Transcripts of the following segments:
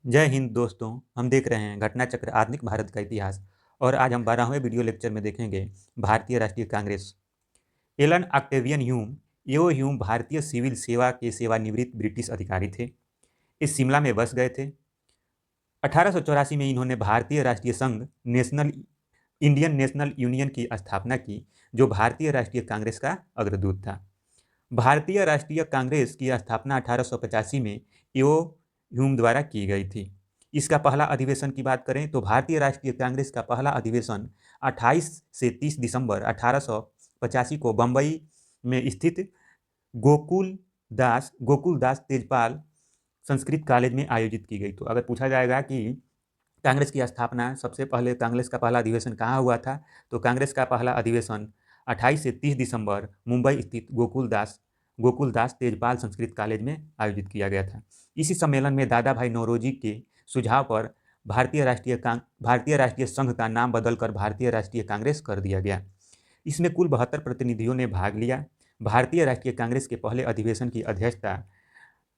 जय हिंद दोस्तों। हम देख रहे हैं घटना चक्र आधुनिक भारत का इतिहास और आज हम 12वें वीडियो लेक्चर में देखेंगे भारतीय राष्ट्रीय कांग्रेस। एलन ऑक्टेवियन ह्यूम यो ह्यूम भारतीय सिविल सेवा के सेवानिवृत्त ब्रिटिश अधिकारी थे। इस शिमला में बस गए थे। 1884 में इन्होंने भारतीय राष्ट्रीय संघ नेशनल इंडियन नेशनल यूनियन की स्थापना की, जो भारतीय राष्ट्रीय कांग्रेस का अग्रदूत था। भारतीय राष्ट्रीय कांग्रेस की स्थापना 1885 में यो ह्यूम द्वारा की गई थी। इसका पहला अधिवेशन की बात करें तो भारतीय राष्ट्रीय कांग्रेस का पहला अधिवेशन 28 से 30 दिसंबर 1885 को बंबई में स्थित गोकुलदास तेजपाल संस्कृत कॉलेज में आयोजित की गई। तो अगर पूछा जाएगा कि कांग्रेस की स्थापना सबसे पहले कांग्रेस का पहला अधिवेशन कहाँ हुआ था, तो कांग्रेस का पहला अधिवेशन 28 से 30 दिसंबर मुंबई स्थित गोकुलदास तेजपाल संस्कृत कॉलेज में आयोजित किया गया था। इसी सम्मेलन में दादा भाई नौरोजी के सुझाव पर भारतीय राष्ट्रीय संघ का नाम बदलकर भारतीय राष्ट्रीय कांग्रेस कर दिया गया। इसमें कुल 72 प्रतिनिधियों ने भाग लिया। भारतीय राष्ट्रीय कांग्रेस के पहले अधिवेशन की अध्यक्षता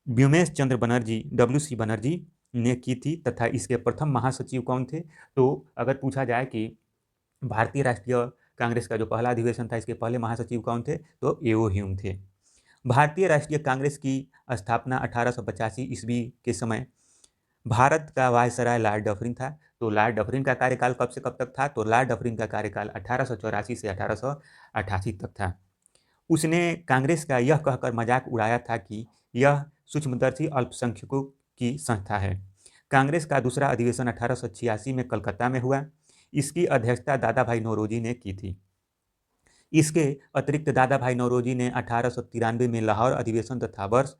व्योमेश चंद्र बनर्जी WC बनर्जी ने की थी तथा इसके प्रथम महासचिव कौन थे, तो अगर पूछा जाए कि भारतीय राष्ट्रीय कांग्रेस का जो पहला अधिवेशन था इसके पहले महासचिव कौन थे, तो एओ ह्यूम थे। भारतीय राष्ट्रीय कांग्रेस की स्थापना 1885 ईस्वी के समय भारत का वायसराय लॉर्ड डफरिन था। तो लॉर्ड डफरिन का कार्यकाल कब से कब तक था, तो लॉर्ड डफरिन का कार्यकाल 1884 से 1888 तक था। उसने कांग्रेस का यह कहकर मजाक उड़ाया था कि यह सूक्ष्मदर्शी अल्पसंख्यकों की संस्था है। कांग्रेस का दूसरा अधिवेशन 1886 में कलकत्ता में हुआ। इसकी अध्यक्षता दादा भाई नौरोजी ने की थी। इसके अतिरिक्त दादा भाई नौरोजी ने 1893 में लाहौर अधिवेशन तथा वर्ष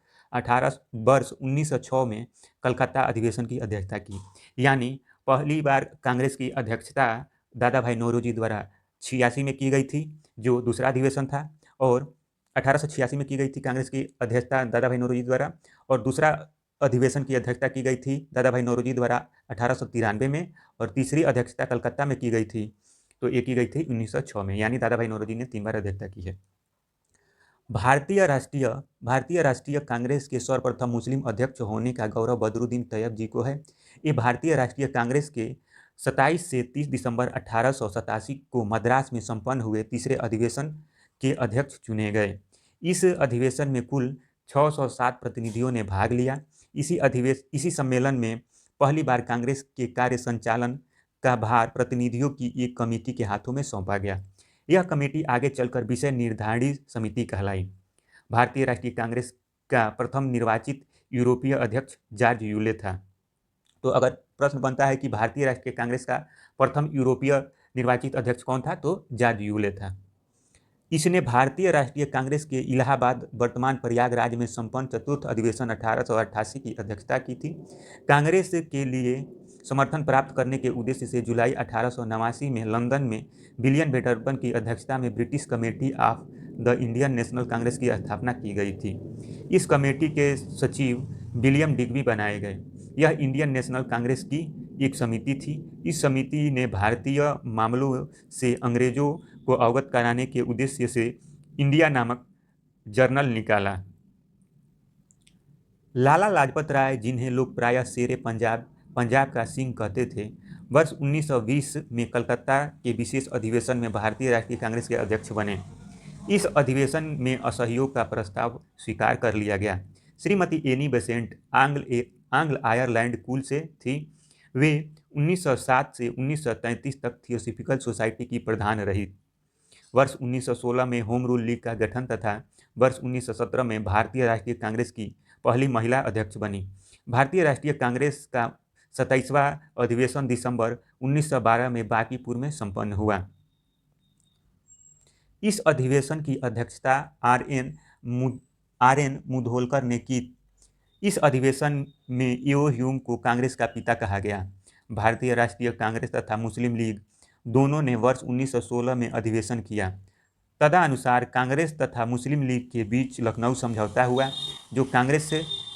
1906 में कलकत्ता अधिवेशन की अध्यक्षता की। यानी पहली बार कांग्रेस की अध्यक्षता दादा भाई नौरोजी द्वारा 86 में की गई थी, जो दूसरा अधिवेशन था, और 1886 में की गई थी कांग्रेस की अध्यक्षता दादा भाई नौरोजी द्वारा, और दूसरा अधिवेशन की अध्यक्षता की गई थी दादा भाई नौरोजी द्वारा 1893 में, और तीसरी अध्यक्षता कलकत्ता में की गई थी, तो ये की गई थी 1906 में। यानी दादा भाई नौरोजी ने 3 बार अध्यक्षता की है। भारतीय राष्ट्रीय कांग्रेस के सर्वप्रथम मुस्लिम अध्यक्ष होने का गौरव बदरुद्दीन तैयब जी को है। ये भारतीय राष्ट्रीय कांग्रेस के 27 से 30 दिसंबर 1887 को मद्रास में संपन्न हुए तीसरे अधिवेशन के अध्यक्ष चुने गए। इस अधिवेशन में कुल 607 प्रतिनिधियों ने भाग लिया। इसी सम्मेलन में पहली बार कांग्रेस के कार्य संचालन का भार प्रतिनिधियों की एक कमेटी के हाथों में सौंपा गया। यह कमेटी आगे चलकर विषय निर्धारिणी समिति कहलाई। भारतीय राष्ट्रीय कांग्रेस का प्रथम निर्वाचित यूरोपीय अध्यक्ष जॉर्ज यूले था। तो अगर प्रश्न बनता है कि भारतीय राष्ट्रीय कांग्रेस का प्रथम यूरोपीय निर्वाचित अध्यक्ष कौन था, तो जॉर्ज यूले था। इसने भारतीय राष्ट्रीय कांग्रेस के इलाहाबाद वर्तमान प्रयागराज में संपन्न चतुर्थ अधिवेशन 1888 की अध्यक्षता की थी। कांग्रेस के लिए समर्थन प्राप्त करने के उद्देश्य से जुलाई 1889 में लंदन में विलियम वेटरबर्न की अध्यक्षता में British committee of the Indian national Congress की स्थापना की गई थी। इस कमेटी के सचिव विलियम डिग्बी बनाए गए। यह इंडियन नेशनल कांग्रेस की एक समिति थी। इस समिति ने भारतीय मामलों से अंग्रेजों को अवगत कराने के उद्देश्य से इंडिया नामक जर्नल निकाला। लाला लाजपत राय, जिन्हें लोग प्रायः शेरे पंजाब का सिंह कहते थे, वर्ष 1920 में कलकत्ता के विशेष अधिवेशन में भारतीय राष्ट्रीय कांग्रेस के अध्यक्ष बने। इस अधिवेशन में असहयोग का प्रस्ताव स्वीकार कर लिया गया। श्रीमती एनी बेसेंट आंग्ल आयरलैंड कुल से थी। वे 1907 से 1933 तक थियोसॉफिकल सोसाइटी की प्रधान रही। वर्ष 1916 में होम रूल लीग का गठन तथा वर्ष 1917 में भारतीय राष्ट्रीय कांग्रेस की पहली महिला अध्यक्ष बनी। भारतीय राष्ट्रीय कांग्रेस का 27वां अधिवेशन दिसंबर 1912 में बांकीपुर में संपन्न हुआ। इस अधिवेशन की अध्यक्षता आर एन मुधोलकर ने की। इस अधिवेशन में एओ ह्यूम को कांग्रेस का पिता कहा गया। भारतीय राष्ट्रीय कांग्रेस तथा मुस्लिम लीग दोनों ने वर्ष 1916 में अधिवेशन किया। तदनुसार कांग्रेस तथा मुस्लिम लीग के बीच लखनऊ समझौता हुआ, जो कांग्रेस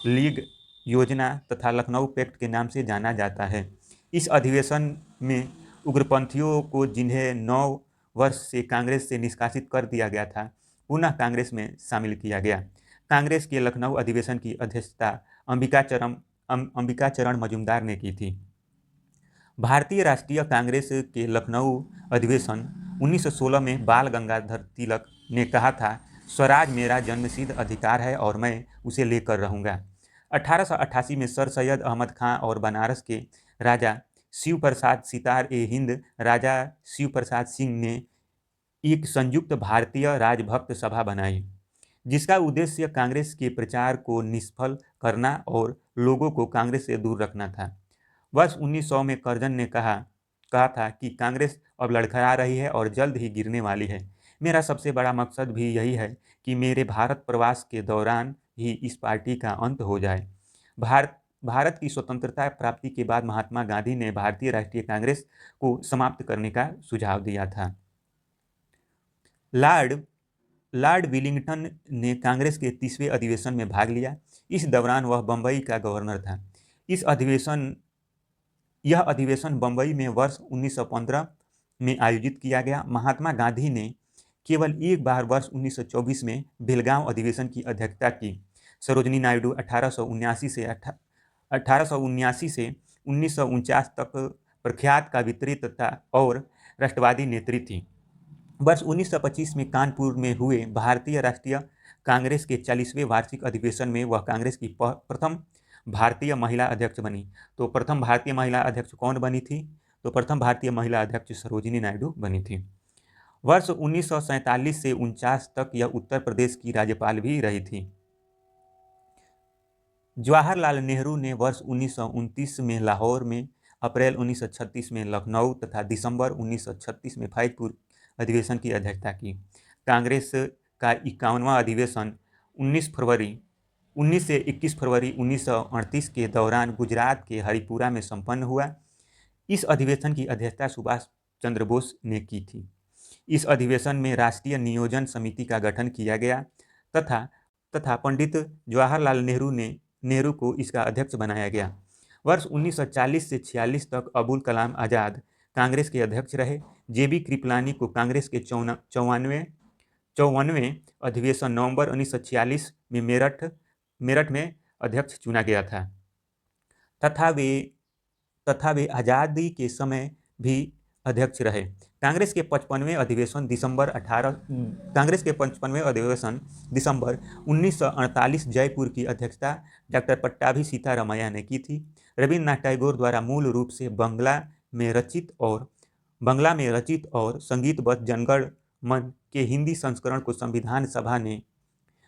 लीग योजना तथा लखनऊ पैक्ट के नाम से जाना जाता है। इस अधिवेशन में उग्रपंथियों को, जिन्हें 9 वर्ष से कांग्रेस से निष्कासित कर दिया गया था, पुनः कांग्रेस में शामिल किया गया। कांग्रेस के लखनऊ अधिवेशन की अध्यक्षता अंबिका चरण मजूमदार ने की थी। भारतीय राष्ट्रीय कांग्रेस के लखनऊ अधिवेशन 1916 में बाल गंगाधर तिलक ने कहा था, स्वराज मेरा जन्मसिद्ध अधिकार है और मैं उसे लेकर रहूँगा। 1888 में सर सैयद अहमद खां और बनारस के राजा शिव प्रसाद सितार ए हिंद राजा शिव प्रसाद सिंह ने एक संयुक्त भारतीय राजभक्त सभा बनाई, जिसका उद्देश्य कांग्रेस के प्रचार को निष्फल करना और लोगों को कांग्रेस से दूर रखना था। वर्ष 1900 में करजन ने कहा था कि कांग्रेस अब लड़खड़ा रही है और जल्द ही गिरने वाली है। मेरा सबसे बड़ा मकसद भी यही है कि मेरे भारत प्रवास के दौरान ही इस पार्टी का अंत हो जाए। भारत की स्वतंत्रता प्राप्ति के बाद महात्मा गांधी ने भारतीय राष्ट्रीय कांग्रेस को समाप्त करने का सुझाव दिया था। लॉर्ड विलिंगटन ने कांग्रेस के 30वें अधिवेशन में भाग लिया। इस दौरान वह बम्बई का गवर्नर था। यह अधिवेशन बम्बई में वर्ष 1915 में आयोजित किया गया। महात्मा गांधी ने केवल एक बार वर्ष 1924 में बेलगांव अधिवेशन की अध्यक्षता की। सरोजिनी नायडू 1879 से 1949 तक प्रख्यात कवियत्री और राष्ट्रवादी नेत्री थी। वर्ष 1925 में कानपुर में हुए भारतीय राष्ट्रीय कांग्रेस के 40वें वार्षिक अधिवेशन में वह कांग्रेस की प्रथम भारतीय महिला अध्यक्ष बनी। तो प्रथम भारतीय महिला अध्यक्ष कौन बनी थी? तो प्रथम भारतीय महिला अध्यक्ष सरोजिनी नायडू बनी थी। वर्ष 1947 से 49 तक यह उत्तर प्रदेश की राज्यपाल भी रही थी। जवाहरलाल नेहरू ने वर्ष 1929 में लाहौर में, अप्रैल 1936 में लखनऊ तथा दिसंबर 1936 में फैजपुर अधिवेशन की अध्यक्षता की। कांग्रेस का 51वां अधिवेशन 19 से 21 फरवरी 1938 के दौरान गुजरात के हरिपुरा में संपन्न हुआ। इस अधिवेशन की अध्यक्षता सुभाष चंद्र बोस ने की थी। इस अधिवेशन में राष्ट्रीय नियोजन समिति का गठन किया गया तथा पंडित जवाहरलाल नेहरू को इसका अध्यक्ष बनाया गया। वर्ष 1940 से 46 तक अबुल कलाम आज़ाद कांग्रेस के अध्यक्ष रहे। जेबी कृपलानी को कांग्रेस के 54वें अधिवेशन नवंबर 1946 में मेरठ में अध्यक्ष चुना गया था तथा वे आज़ादी के समय भी अध्यक्ष रहे। कांग्रेस के 55वें अधिवेशन दिसंबर 1948 जयपुर की अध्यक्षता डॉक्टर पट्टाभी सीतारामैया ने की थी। रविन्द्रनाथ टैगोर द्वारा मूल रूप से बंगला में रचित और संगीतबद्ध जनगण मन के हिंदी संस्करण को संविधान सभा ने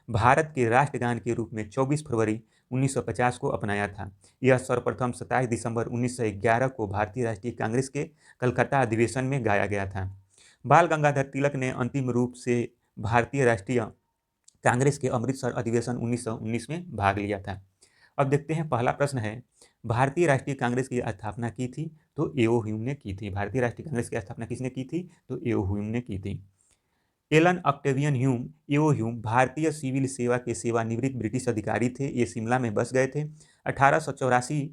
भारत के राष्ट्रगान के रूप में 24 फरवरी 1950 को अपनाया था। यह सर्वप्रथम 27 दिसंबर 1911 को भारतीय राष्ट्रीय कांग्रेस के कलकत्ता अधिवेशन में गाया गया था। बाल गंगाधर तिलक ने अंतिम रूप से भारतीय राष्ट्रीय कांग्रेस के अमृतसर अधिवेशन 1919 में भाग लिया था। अब देखते हैं, पहला प्रश्न है, भारतीय राष्ट्रीय कांग्रेस की स्थापना की थी? तो एओ ह्यूम ने की थी। भारतीय राष्ट्रीय कांग्रेस की स्थापना किसने की थी? तो एओ ह्यूम ने की थी। एलन ऑक्टेवियन ह्यूम, एओ ह्यूम भारतीय सिविल सेवा के सेवानिवृत्त ब्रिटिश अधिकारी थे। ये शिमला में बस गए थे। 1884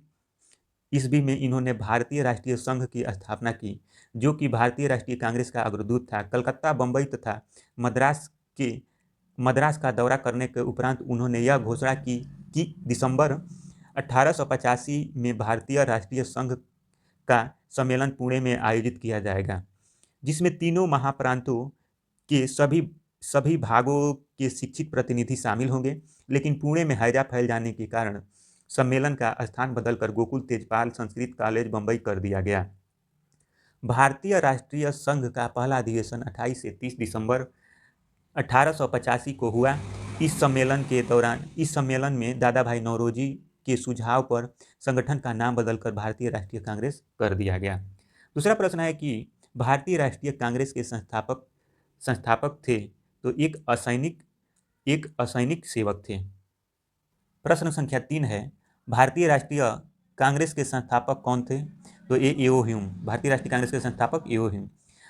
ईस्वी में इन्होंने भारतीय राष्ट्रीय संघ की स्थापना की, जो कि भारतीय राष्ट्रीय कांग्रेस का अग्रदूत था। कलकत्ता, बम्बई तथा मद्रास का दौरा करने के उपरांत उन्होंने यह घोषणा की कि दिसंबर 1885 में भारतीय राष्ट्रीय संघ का सम्मेलन पुणे में आयोजित किया जाएगा, जिसमें तीनों महाप्रांतों के सभी भागों के शिक्षित प्रतिनिधि शामिल होंगे। लेकिन पुणे में हैजा फैल जाने के कारण सम्मेलन का स्थान बदलकर गोकुल तेजपाल संस्कृत कॉलेज बम्बई कर दिया गया। भारतीय राष्ट्रीय संघ का पहला अधिवेशन 28 से 30 दिसंबर 1885 को हुआ। इस सम्मेलन में दादा भाई नौरोजी के सुझाव पर संगठन का नाम बदलकर भारतीय राष्ट्रीय कांग्रेस कर दिया गया। दूसरा प्रश्न है कि भारतीय राष्ट्रीय कांग्रेस के संस्थापक थे तो एक असैनिक सेवक थे। प्रश्न संख्या 3 है, भारतीय राष्ट्रीय कांग्रेस के संस्थापक कौन थे? तो एओ ह्यूम। भारतीय राष्ट्रीय कांग्रेस के संस्थापक एओ ह्यूम।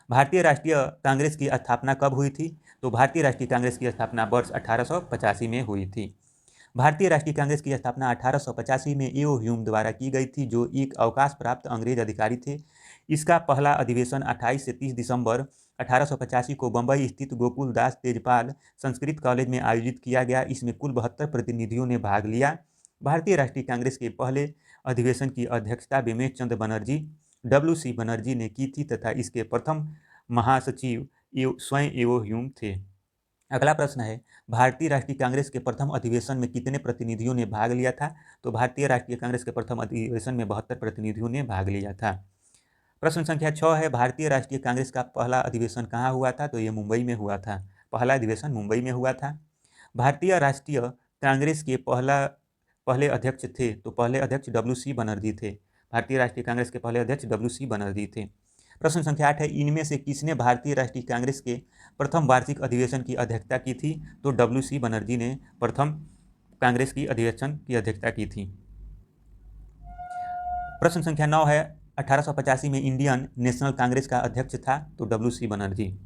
भारतीय राष्ट्रीय कांग्रेस की स्थापना कब हुई थी? तो भारतीय राष्ट्रीय कांग्रेस की स्थापना वर्ष 1885 में हुई थी। भारतीय राष्ट्रीय कांग्रेस की स्थापना 1885 में एओ ह्यूम द्वारा की गई थी, जो एक अवकाश प्राप्त अंग्रेज अधिकारी थे। इसका पहला अधिवेशन 28 से 30 दिसंबर 1885 को बम्बई स्थित गोकुल दास तेजपाल संस्कृत कॉलेज में आयोजित किया गया। इसमें कुल 72 प्रतिनिधियों ने भाग लिया। भारतीय राष्ट्रीय कांग्रेस के पहले अधिवेशन की अध्यक्षता बिमेश चंद्र बनर्जी WC बनर्जी ने की थी तथा इसके प्रथम महासचिव स्वयं एवो ह्यूम थे। अगला प्रश्न है, भारतीय राष्ट्रीय कांग्रेस के प्रथम अधिवेशन में कितने प्रतिनिधियों ने भाग लिया था? तो भारतीय राष्ट्रीय कांग्रेस के प्रथम अधिवेशन में 72 प्रतिनिधियों ने भाग लिया था। प्रश्न संख्या 6 है, भारतीय राष्ट्रीय कांग्रेस का पहला अधिवेशन कहाँ हुआ था? तो ये मुंबई में हुआ था। पहला अधिवेशन मुंबई में हुआ था। भारतीय राष्ट्रीय कांग्रेस के पहले अध्यक्ष थे, तो पहले अध्यक्ष WC बनर्जी थे। भारतीय राष्ट्रीय कांग्रेस के पहले अध्यक्ष WC बनर्जी थे। प्रश्न संख्या 8 है, इनमें से किसने भारतीय राष्ट्रीय कांग्रेस के प्रथम वार्षिक अधिवेशन की अध्यक्षता की थी? तो WC बनर्जी ने प्रथम कांग्रेस की अधिवेशन की अध्यक्षता की थी। प्रश्न संख्या 9 है, 1885 में इंडियन नेशनल कांग्रेस का अध्यक्ष था, तो WC बनर्जी।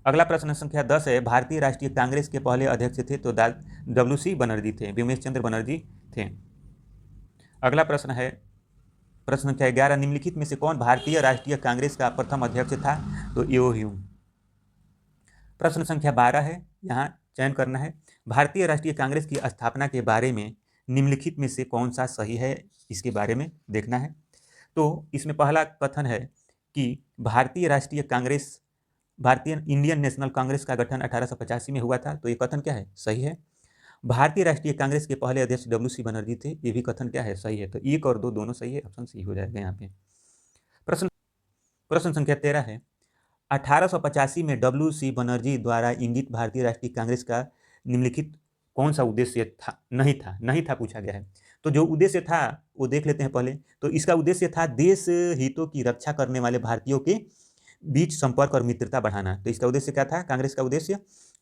अगला प्रश्न संख्या 10 है, भारतीय राष्ट्रीय कांग्रेस के पहले अध्यक्ष थे, तो WC बनर्जी थे, बिमेश चंद्र बनर्जी थे। अगला प्रश्न है, प्रश्न संख्या 11, निम्नलिखित में से कौन भारतीय राष्ट्रीय कांग्रेस का प्रथम अध्यक्ष था? तो एओ ह्यूम। प्रश्न संख्या 12 है, यहाँ चयन करना है, भारतीय राष्ट्रीय कांग्रेस की स्थापना के बारे में निम्नलिखित में से कौन सा सही है, इसके बारे में देखना है। तो इसमें पहला कथन है कि भारतीय इंडियन नेशनल कांग्रेस का गठन 1885 में हुआ था, तो ये कथन क्या है? सही है। भारतीय राष्ट्रीय कांग्रेस के पहले अध्यक्ष WC बनर्जी थे, ये भी कथन क्या है? सही है। तो 1 और 2 दोनों सही है, ऑप्शन सी हो जाएगा यहाँ पे। प्रश्न संख्या 13 है, 1885 में WC बनर्जी द्वारा इंगित भारतीय राष्ट्रीय कांग्रेस का निम्नलिखित कौन सा उद्देश्य था? नहीं था पूछा गया है। तो जो उद्देश्य था वो देख लेते हैं पहले। तो इसका उद्देश्य था देश हितों की रक्षा करने वाले भारतीयों के बीच संपर्क और मित्रता बढ़ाना। तो इसका उद्देश्य क्या था? कांग्रेस का उद्देश्य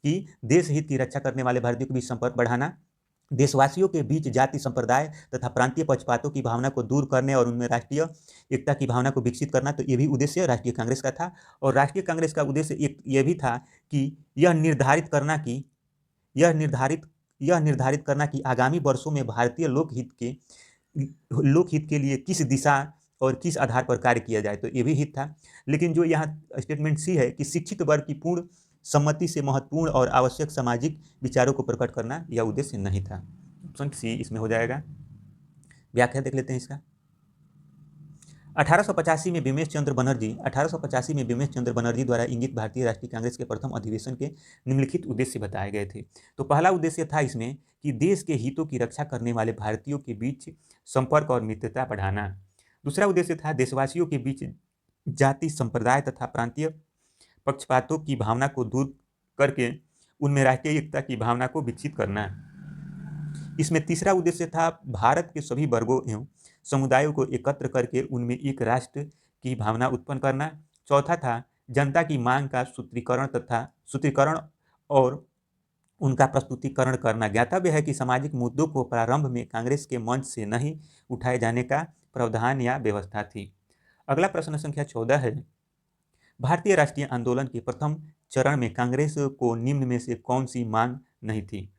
कि देश हित की रक्षा करने वाले भारतीयों के बीच संपर्क बढ़ाना, देशवासियों के बीच जाति संप्रदाय तथा प्रांतीय पक्षपातों की भावना को दूर करने और उनमें राष्ट्रीय एकता की भावना को विकसित करना। तो ये भी उद्देश्य राष्ट्रीय कांग्रेस का था। और राष्ट्रीय कांग्रेस का उद्देश्य एक ये भी था कि यह निर्धारित करना कि आगामी वर्षों में भारतीय लोकहित के लिए किस दिशा और किस आधार पर कार्य किया जाए। तो ये भी हित था। लेकिन जो यहाँ स्टेटमेंट सी है कि शिक्षित वर्ग की पूर्ण सम्मति से महत्वपूर्ण और आवश्यक सामाजिक विचारों को प्रकट करना, यह उद्देश्य नहीं था। ऑप्शन सी इसमें हो जाएगा। व्याख्या देख लेते हैं इसका। 1885 में बिमेश चंद्र बनर्जी द्वारा इंगित भारतीय राष्ट्रीय कांग्रेस के प्रथम अधिवेशन के निम्नलिखित उद्देश्य बताए गए थे। तो पहला उद्देश्य था इसमें कि देश के हितों की रक्षा करने वाले भारतीयों के बीच संपर्क और मित्रता बढ़ाना। दूसरा उद्देश्य था देशवासियों के बीच जाति संप्रदाय तथा प्रांतीय पक्षपातों की भावना को दूर करके उनमें राष्ट्रीय एकता की भावना को विकसित करना। इसमें तीसरा उद्देश्य था भारत के सभी वर्गों एवं समुदायों को एकत्र करके उनमें एक राष्ट्र की भावना उत्पन्न करना। चौथा था जनता की मांग का सूत्रीकरण और उनका प्रस्तुतिकरण करना। ज्ञातव्य है कि सामाजिक मुद्दों को प्रारंभ में कांग्रेस के मंच से नहीं उठाए जाने का प्रावधान या व्यवस्था थी। अगला प्रश्न संख्या 14 है, भारतीय राष्ट्रीय आंदोलन के प्रथम चरण में कांग्रेस को निम्न में से कौन सी मांग नहीं थी?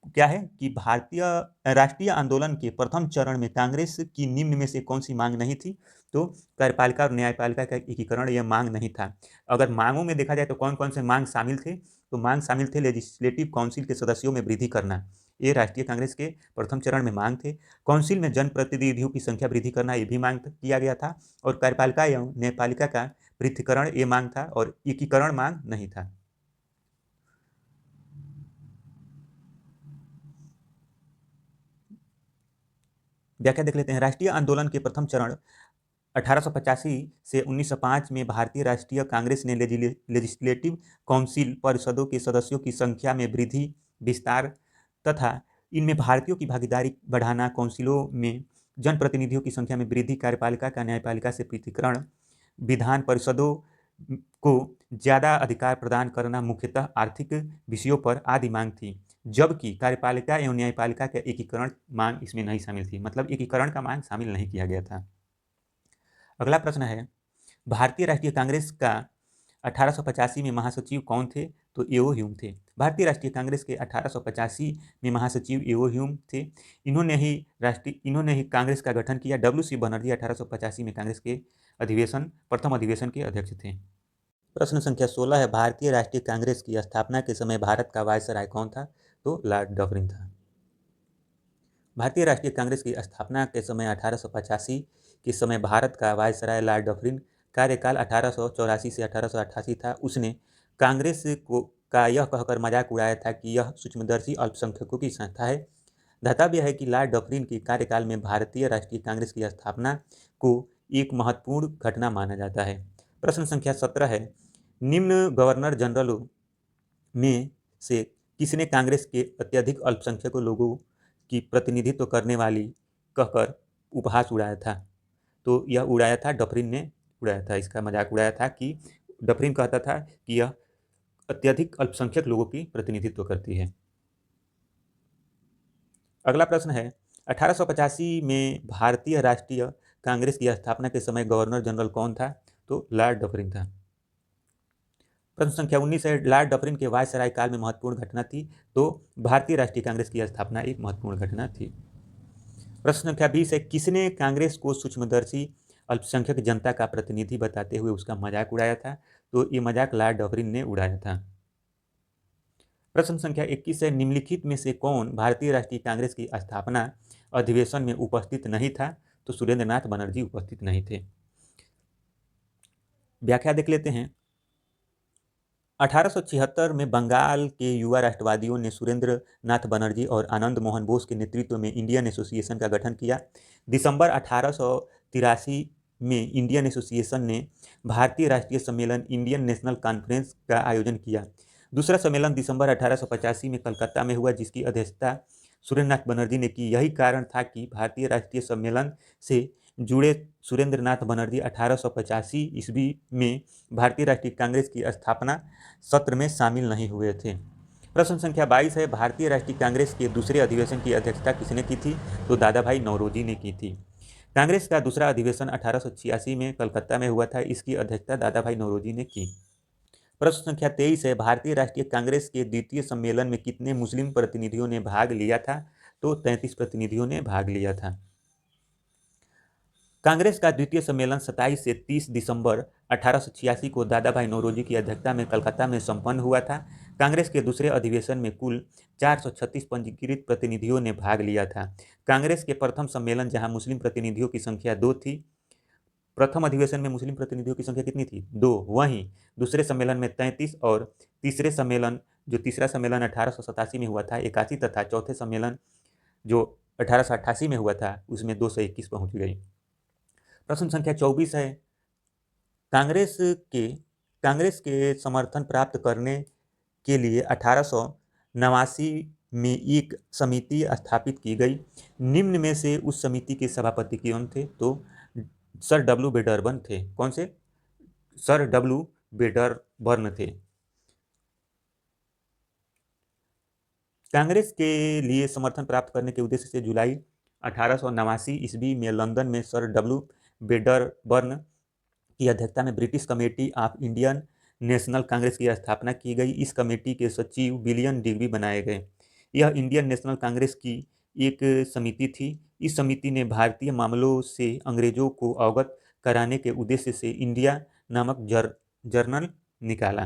क्या है कि भारतीय राष्ट्रीय आंदोलन के प्रथम चरण में कांग्रेस की निम्न में से कौन सी मांग नहीं थी? तो कार्यपालिका और न्यायपालिका का एकीकरण यह मांग नहीं था। अगर मांगों में देखा जाए तो कौन कौन से मांग शामिल थे? तो मांग शामिल थे लेजिस्लेटिव काउंसिल के सदस्यों में वृद्धि करना, ये राष्ट्रीय कांग्रेस के प्रथम चरण में मांग थे। काउंसिल में जनप्रतिनिधियों की संख्या वृद्धि करना, ये भी मांग किया गया था। और कार्यपालिका एवं न्यायपालिका का पृथक्करण ये मांग था और एकीकरण मांग नहीं था। व्याख्या देख लेते हैं। राष्ट्रीय आंदोलन के प्रथम चरण 1885 से 1905 में भारतीय राष्ट्रीय कांग्रेस ने लेजिस्लेटिव काउंसिल परिषदों के सदस्यों की संख्या में वृद्धि, विस्तार तथा इनमें भारतीयों की भागीदारी बढ़ाना, काउंसिलों में जनप्रतिनिधियों की संख्या में वृद्धि, कार्यपालिका का न्यायपालिका से पृथक्करण, विधान परिषदों को ज़्यादा अधिकार प्रदान करना, मुख्यतः आर्थिक विषयों पर आदि मांग थी। जबकि कार्यपालिका एवं न्यायपालिका का एकीकरण मांग इसमें नहीं शामिल थी, मतलब एकीकरण का मांग शामिल नहीं किया गया था। अगला प्रश्न है, भारतीय राष्ट्रीय कांग्रेस का 1885 में महासचिव कौन थे? तो एओ ह्यूम थे। भारतीय राष्ट्रीय कांग्रेस के 1885 में महासचिव एओ ह्यूम थे। इन्होंने ही कांग्रेस का गठन किया। WC बनर्जी 1885 में कांग्रेस के प्रथम अधिवेशन के अध्यक्ष थे। प्रश्न संख्या 16 है, भारतीय राष्ट्रीय कांग्रेस की स्थापना के समय भारत का वायसराय कौन था? तो लॉर्ड डफरिन था। भारतीय राष्ट्रीय कांग्रेस की स्थापना के समय 1885 के समय भारत का वायसराय लॉर्ड डफरिन कार्यकाल 1884 से 1888 था। उसने कांग्रेस को का यह कहकर मजाक उड़ाया था कि यह सूक्ष्मदर्शी अल्पसंख्यकों की संस्था है। धताव्य है कि लॉर्ड डफरिन के कार्यकाल में भारतीय राष्ट्रीय कांग्रेस की स्थापना को एक महत्वपूर्ण घटना माना जाता है। प्रश्न संख्या 17 है, निम्न गवर्नर जनरलों में से किसने कांग्रेस के अत्यधिक अल्पसंख्यकों लोगों की प्रतिनिधित्व करने वाली कहकर उपहास उड़ाया था? तो यह उड़ाया था डफरिन ने उड़ाया था, इसका मजाक उड़ाया था कि डफरिन कहता था कि यह अत्यधिक अल्पसंख्यक लोगों की प्रतिनिधित्व करती है। अगला प्रश्न है, 1885 में भारतीय राष्ट्रीय कांग्रेस की स्थापना के समय गवर्नर जनरल कौन था? तो लॉर्ड डफरिन था। प्रश्न संख्या 19 है, लॉर्ड डफरिन के वायसराय काल में महत्वपूर्ण घटना थी? तो भारतीय राष्ट्रीय कांग्रेस की स्थापना एक महत्वपूर्ण घटना थी। प्रश्न संख्या 20 है, किसने कांग्रेस को सूक्ष्मदर्शी अल्पसंख्यक जनता का प्रतिनिधि बताते हुए उसका मजाक उड़ाया था? तो ये मजाक लॉर्ड डफरिन ने उड़ाया था। प्रश्न संख्या 21 है, निम्नलिखित में से कौन भारतीय राष्ट्रीय कांग्रेस की स्थापना अधिवेशन में उपस्थित नहीं था? तो सुरेंद्र नाथ बनर्जी उपस्थित नहीं थे। व्याख्या देख लेते हैं। 1876 में बंगाल के युवा राष्ट्रवादियों ने सुरेंद्र नाथ बनर्जी और आनंद मोहन बोस के नेतृत्व में इंडियन एसोसिएशन का गठन किया। दिसंबर 1883 में इंडियन एसोसिएशन ने भारतीय राष्ट्रीय सम्मेलन इंडियन नेशनल कॉन्फ्रेंस का आयोजन किया। दूसरा सम्मेलन दिसंबर 1885 में कलकत्ता में हुआ, जिसकी अध्यक्षता सुरेंद्र नाथ बनर्जी ने की। यही कारण था कि भारतीय राष्ट्रीय सम्मेलन से जुड़े सुरेंद्र नाथ बनर्जी 1885 ईस्वी में भारतीय राष्ट्रीय कांग्रेस की स्थापना सत्र में शामिल नहीं हुए थे। प्रश्न संख्या 22 है, भारतीय राष्ट्रीय कांग्रेस के दूसरे अधिवेशन की अध्यक्षता किसने की थी? तो दादा भाई नौरोजी ने की थी। कांग्रेस का दूसरा अधिवेशन 1886 में कलकत्ता में हुआ था, इसकी अध्यक्षता दादा भाई नौरोजी ने की। प्रश्न संख्या 23 है, भारतीय राष्ट्रीय कांग्रेस के द्वितीय सम्मेलन में कितने मुस्लिम प्रतिनिधियों ने भाग लिया था? तो 33 प्रतिनिधियों ने भाग लिया था। कांग्रेस का द्वितीय सम्मेलन 27 से 30 दिसंबर 1886 को दादा भाई नौरोजी की अध्यक्षता में कलकत्ता में संपन्न हुआ था। कांग्रेस के दूसरे अधिवेशन में कुल 436 पंजीकृत प्रतिनिधियों ने भाग लिया था। कांग्रेस के प्रथम सम्मेलन, जहां मुस्लिम प्रतिनिधियों की संख्या 2 थी, प्रथम अधिवेशन में मुस्लिम प्रतिनिधियों की संख्या कितनी थी? 2। वहीं दूसरे सम्मेलन में 33 और तीसरा सम्मेलन 1887 में हुआ था 81 तथा चौथे सम्मेलन जो 1888 में हुआ था उसमें 221 पहुंच गई। प्रश्न संख्या 24 है, कांग्रेस के समर्थन प्राप्त करने के लिए 1889 में एक समिति स्थापित की गई। निम्न में से उस समिति के सभापति कौन थे? तो सर डब्ल्यू वेडरबर्न थे। कौन से? सर डब्ल्यू वेडरबर्न थे। कांग्रेस के लिए समर्थन प्राप्त करने के उद्देश्य से जुलाई 1889 ईस्वी में लंदन में सर डब्ल्यू वेडरबर्न की अध्यक्षता में British committee of Indian national Congress की स्थापना की गई। इस कमेटी के सचिव विलियम डिग्बी बनाए गए। यह इंडियन नेशनल कांग्रेस की एक समिति थी। इस समिति ने भारतीय मामलों से अंग्रेजों को अवगत कराने के उद्देश्य से इंडिया नामक जर्नल निकाला।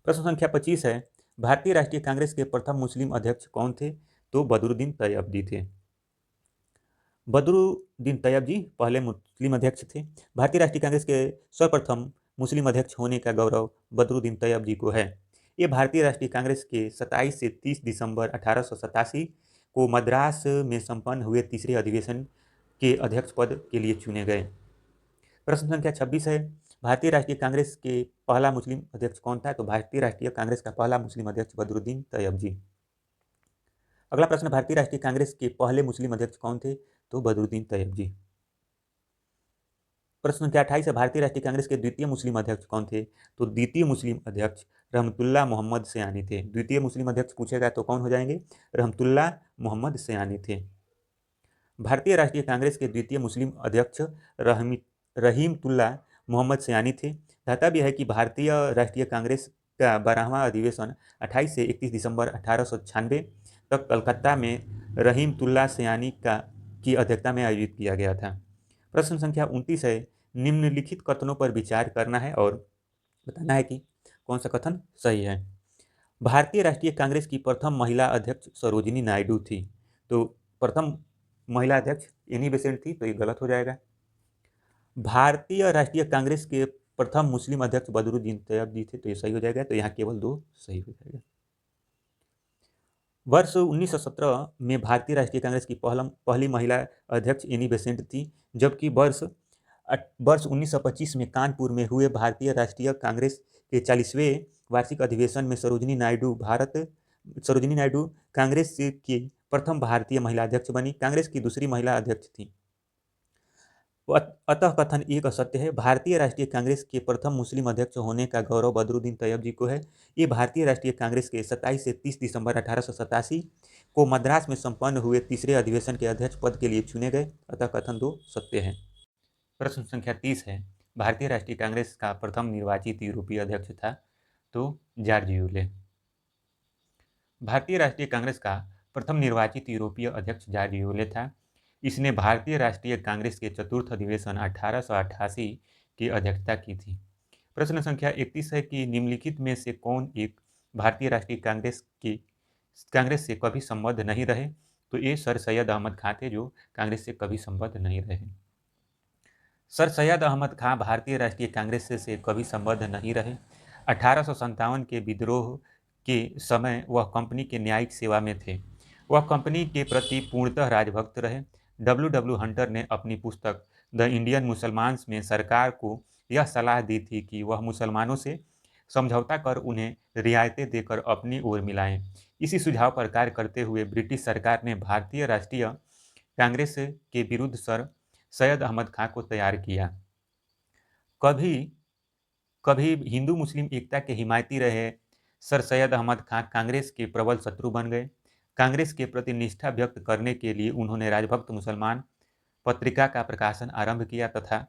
प्रश्न संख्या 25 है, भारतीय राष्ट्रीय कांग्रेस के प्रथम मुस्लिम अध्यक्ष कौन थे? तो बदरुद्दीन तैयबजी थे। बदरुद्दीन तैयबजी पहले मुस्लिम अध्यक्ष थे। भारतीय राष्ट्रीय कांग्रेस के सर्वप्रथम मुस्लिम अध्यक्ष होने का गौरव बदरुद्दीन तैयबजी को है। ये भारतीय राष्ट्रीय कांग्रेस के 27 से 30 दिसंबर 1887 को मद्रास में संपन्न हुए तीसरे अधिवेशन के अध्यक्ष पद के लिए चुने गए। प्रश्न संख्या 26 है, भारतीय राष्ट्रीय कांग्रेस के पहला मुस्लिम अध्यक्ष कौन था? तो भारतीय राष्ट्रीय कांग्रेस का पहला मुस्लिम अध्यक्ष बदरुद्दीन तैयबजी। अगला प्रश्न, भारतीय राष्ट्रीय कांग्रेस के पहले मुस्लिम अध्यक्ष कौन थे? तो बदरुद्दीन तैयबजी। प्रश्न संख्या 28 है, भारतीय राष्ट्रीय कांग्रेस के द्वितीय मुस्लिम अध्यक्ष कौन थे? तो द्वितीय मुस्लिम अध्यक्ष रहमतुल्लाह मोहम्मद सयानी थे। द्वितीय मुस्लिम अध्यक्ष पूछेगा तो कौन हो जाएंगे? रहमतुल्लाह मोहम्मद सयानी थे। भारतीय राष्ट्रीय कांग्रेस के द्वितीय मुस्लिम अध्यक्ष रहीमतुल्लाह मोहम्मद सयानी थे। धताव्य है कि भारतीय राष्ट्रीय कांग्रेस का 12वां अधिवेशन 28 से 31 दिसंबर 1896 तक कलकत्ता में रहीमतुल्लाह सयानी की अध्यक्षता में आयोजित किया गया था। प्रश्न संख्या 29 है, निम्नलिखित कथनों पर विचार करना है और बताना है कि कौन सा कथन सही है। भारतीय राष्ट्रीय कांग्रेस की प्रथम महिला अध्यक्ष सरोजिनी नायडू थी। तो प्रथम महिला अध्यक्ष एनी बेसेंट थी, तो ये गलत हो जाएगा। भारतीय राष्ट्रीय कांग्रेस के प्रथम मुस्लिम अध्यक्ष बदरुद्दीन तैयब जी थे, तो ये सही हो जाएगा। तो यहाँ केवल 2 सही हो जाएगा। वर्ष 1917 में भारतीय राष्ट्रीय कांग्रेस की पहली महिला अध्यक्ष एनी बेसेंट थी, जबकि वर्ष 1925 में कानपुर में हुए भारतीय राष्ट्रीय कांग्रेस के 40वें वार्षिक अधिवेशन में सरोजिनी नायडू कांग्रेस की प्रथम भारतीय महिला अध्यक्ष बनी, कांग्रेस की दूसरी महिला अध्यक्ष थी। अतः कथन एक असत्य है। भारतीय राष्ट्रीय कांग्रेस के प्रथम मुस्लिम अध्यक्ष होने का गौरव बदरुद्दीन तैयब जी को है। ये भारतीय राष्ट्रीय कांग्रेस के 27 से 30 दिसंबर 1887 को मद्रास में संपन्न हुए तीसरे अधिवेशन के अध्यक्ष पद के लिए चुने गए। अतः कथन 2 सत्य है। प्रश्न संख्या 30 है, भारतीय राष्ट्रीय कांग्रेस का प्रथम निर्वाचित यूरोपीय अध्यक्ष था, तो जॉर्ज यूले। भारतीय राष्ट्रीय कांग्रेस का प्रथम निर्वाचित यूरोपीय अध्यक्ष जॉर्ज यूले था। इसने भारतीय राष्ट्रीय कांग्रेस के चतुर्थ अधिवेशन 1888 की अध्यक्षता की थी। प्रश्न संख्या 31 है कि निम्नलिखित में से कौन एक भारतीय राष्ट्रीय कांग्रेस से कभी संबद्ध नहीं रहे, तो ये सर सैयद अहमद खां थे, जो कांग्रेस से कभी संबद्ध नहीं रहे। सर सैयद अहमद खां भारतीय राष्ट्रीय कांग्रेस से कभी संबद्ध नहीं रहे। 1857 के विद्रोह के समय वह कंपनी के न्यायिक सेवा में थे। वह कंपनी के प्रति पूर्णतः राजभक्त रहे। डब्ल्यू हंटर ने अपनी पुस्तक द इंडियन मुसलमान्स में सरकार को यह सलाह दी थी कि वह मुसलमानों से समझौता कर उन्हें रियायतें देकर अपनी ओर मिलाएं। इसी सुझाव पर कार्य करते हुए ब्रिटिश सरकार ने भारतीय राष्ट्रीय कांग्रेस के विरुद्ध सर सैयद अहमद खां को तैयार किया। कभी कभी हिंदू मुस्लिम एकता के हिमायती रहे सर सैयद अहमद खां कांग्रेस के प्रबल शत्रु बन गए। कांग्रेस के प्रति निष्ठा व्यक्त करने के लिए उन्होंने राजभक्त मुसलमान पत्रिका का प्रकाशन आरंभ किया तथा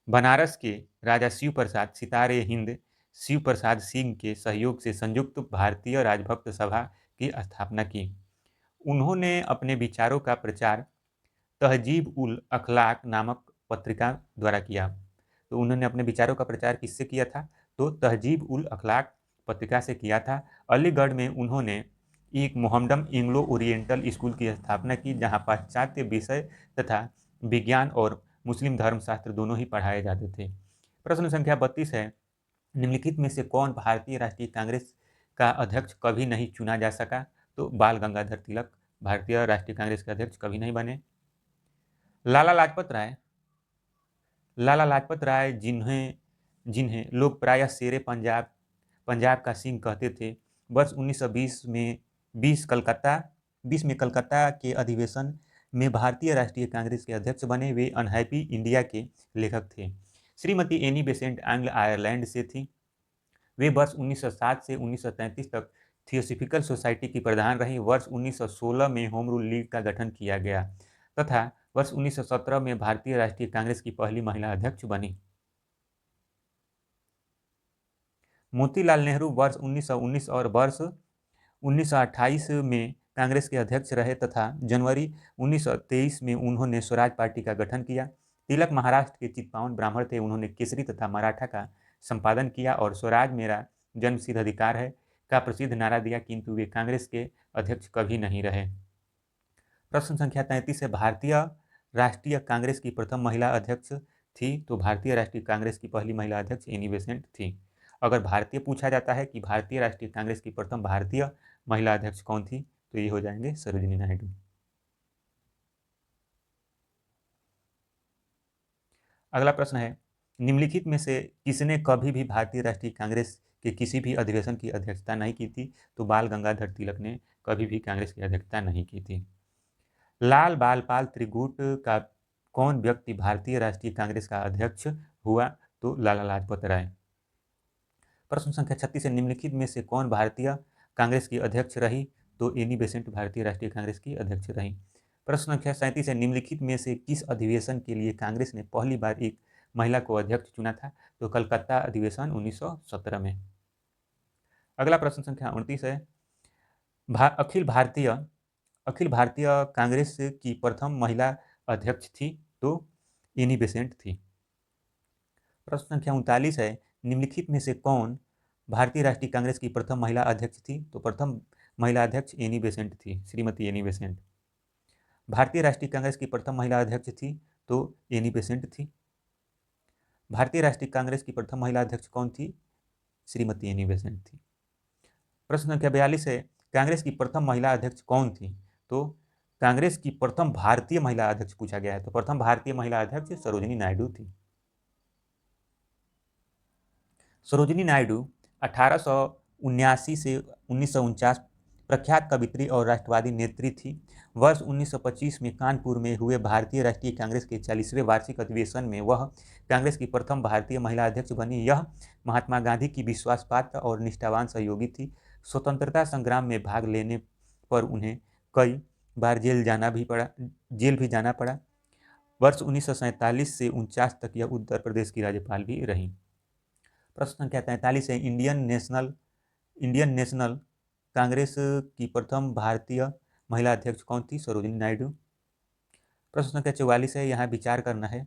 बनारस के राजा शिव प्रसाद सितारे हिंद शिव प्रसाद सिंह के सहयोग से संयुक्त भारतीय राजभक्त सभा की स्थापना की। उन्होंने अपने विचारों का प्रचार तहजीब उल अखलाक नामक पत्रिका द्वारा किया। तो उन्होंने अपने विचारों का प्रचार किससे किया था, तो तहजीब उल अखलाक पत्रिका से किया था। अलीगढ़ में उन्होंने एक मोहम्मडन एंग्लो ओरिएंटल स्कूल की स्थापना की, जहां पाश्चात्य विषय तथा विज्ञान और मुस्लिम धर्मशास्त्र दोनों ही पढ़ाए जाते थे। प्रश्न संख्या 32 है, निम्नलिखित में से कौन भारतीय राष्ट्रीय कांग्रेस का अध्यक्ष कभी नहीं चुना जा सका, तो बाल गंगाधर तिलक भारतीय राष्ट्रीय कांग्रेस के अध्यक्ष कभी नहीं बने। लाला लाजपत राय जिन्हें जिन्हें लोग प्रायः शेरे पंजाब का सिंह कहते थे, वर्ष 1920 में 20 में कलकत्ता के अधिवेशन में भारतीय राष्ट्रीय कांग्रेस के अध्यक्ष बने। वे अनहैप्पी इंडिया के लेखक थे। Shrimati Annie Besant Anglo Ireland से थी। वे वर्ष 1907 से 1933 तक थियोसॉफिकल सोसाइटी की प्रधान रहीं। वर्ष 1916 में होम रूल लीग का गठन किया गया तथा वर्ष 1917 में भारतीय राष्ट्रीय कांग्रेस की पहली महिला अध्यक्ष बनी। मोतीलाल नेहरू वर्ष 1919 और वर्ष 1928 में कांग्रेस के अध्यक्ष रहे तथा जनवरी 1923 में उन्होंने स्वराज पार्टी का गठन किया। तिलक महाराष्ट्र के चित्पावन ब्राह्मण थे। उन्होंने केसरी तथा मराठा का संपादन किया और स्वराज मेरा जन्मसिद्ध अधिकार है का प्रसिद्ध नारा दिया, किंतु वे कांग्रेस के अध्यक्ष कभी नहीं रहे। प्रश्न संख्या 33 है, भारतीय राष्ट्रीय कांग्रेस की प्रथम महिला अध्यक्ष थी, तो भारतीय राष्ट्रीय कांग्रेस की पहली महिला अध्यक्ष एनी बेसेंट थी। अगर भारतीय पूछा जाता है कि भारतीय राष्ट्रीय कांग्रेस की प्रथम भारतीय महिला अध्यक्ष कौन थी, तो ये हो जाएंगे सरोजिनी नायडू। अगला प्रश्न है, निम्नलिखित में से किसने कभी भी भारतीय राष्ट्रीय कांग्रेस के किसी भी अधिवेशन की अध्यक्षता नहीं की थी, तो बाल गंगाधर तिलक ने कभी भी कांग्रेस की अध्यक्षता नहीं की थी। लाल बालपाल त्रिगुट का कौन व्यक्ति भारतीय राष्ट्रीय कांग्रेस का अध्यक्ष हुआ, तो लाला लाजपत राय। प्रश्न संख्या 36 है, निम्नलिखित में से कौन भारतीय कांग्रेस की अध्यक्ष रही, तो एनी बेसेंट भारतीय राष्ट्रीय कांग्रेस की अध्यक्ष रही। प्रश्न संख्या 37 है, निम्नलिखित में से किस अधिवेशन के लिए कांग्रेस ने पहली बार एक महिला को अध्यक्ष चुना था, तो कलकत्ता अधिवेशन 1917 में। अगला प्रश्न संख्या 29 है, अखिल भारतीय कांग्रेस की प्रथम महिला अध्यक्ष थी, तो एनी बेसेंट थी। प्रश्न संख्या 39 है, निम्नलिखित में से कौन भारतीय राष्ट्रीय कांग्रेस की प्रथम महिला अध्यक्ष थी, तो प्रथम महिला अध्यक्ष एनी बेसेंट थी, श्रीमती एनी बेसेंट। भारतीय राष्ट्रीय कांग्रेस की प्रथम महिला अध्यक्ष थी तो एनी बेसेंट थी। भारतीय राष्ट्रीय कांग्रेस की प्रथम महिला अध्यक्ष कौन थी? श्रीमती एनी बेसेंट थी। प्रश्न संख्या 42 है, कांग्रेस की प्रथम महिला अध्यक्ष कौन थी? तो कांग्रेस की प्रथम भारतीय महिला अध्यक्ष पूछा गया है, तो प्रथम भारतीय महिला अध्यक्ष सरोजिनी नायडू थी। सरोजिनी नायडू 1879 से 1949 प्रख्यात कवित्री और राष्ट्रवादी नेत्री थी। वर्ष 1925 में कानपुर में हुए भारतीय राष्ट्रीय कांग्रेस के 40वें वार्षिक अधिवेशन में वह कांग्रेस की प्रथम भारतीय महिला अध्यक्ष बनी। यह महात्मा गांधी की विश्वासपात्र और निष्ठावान सहयोगी थी। स्वतंत्रता संग्राम में भाग लेने पर उन्हें कई बार जेल भी जाना पड़ा। वर्ष 1947 से 49 तक यह उत्तर प्रदेश की राज्यपाल भी रही। प्रश्न संख्या 43 है, इंडियन नेशनल कांग्रेस की प्रथम भारतीय महिला अध्यक्ष कौन थी? सरोजिनी नायडू। प्रश्न संख्या 44 है, यहाँ विचार करना है।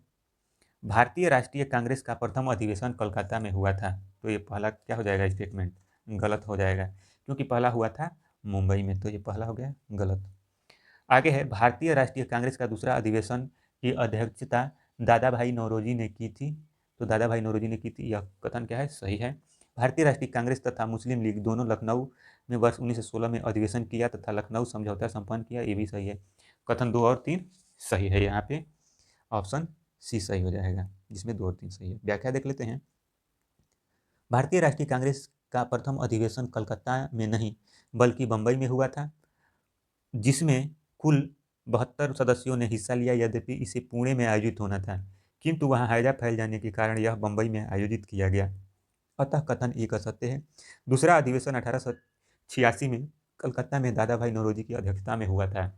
भारतीय राष्ट्रीय कांग्रेस का प्रथम अधिवेशन कोलकाता में हुआ था, तो ये पहला क्या हो जाएगा? स्टेटमेंट गलत हो जाएगा, क्योंकि पहला हुआ था मुंबई में, तो ये पहला हो गया गलत। आगे है, भारतीय राष्ट्रीय कांग्रेस का दूसरा अधिवेशन की अध्यक्षता दादा भाई नौरोजी ने की थी, तो दादा भाई नौरोजी ने की थी, यह कथन क्या है? सही है। भारतीय राष्ट्रीय कांग्रेस तथा मुस्लिम लीग दोनों लखनऊ में वर्ष 1916 में अधिवेशन किया तथा लखनऊ समझौता संपन्न किया, ये भी सही है। कथन 2 और 3 सही है, यहाँ पे ऑप्शन सी सही हो जाएगा, जिसमें 2 और 3 सही है। व्याख्या देख लेते हैं। भारतीय राष्ट्रीय कांग्रेस का प्रथम अधिवेशन कलकत्ता में नहीं बल्कि बंबई में हुआ था, जिसमें कुल 72 सदस्यों ने हिस्सा लिया। यद्यपि इसे पुणे में आयोजित होना था, किंतु वहां हैजा फैल जाने के कारण यह बंबई में आयोजित किया गया, अतः कथन एक असत्य है। दूसरा अधिवेशन 1886 में कलकत्ता में दादा भाई नौरोजी की अध्यक्षता में हुआ था।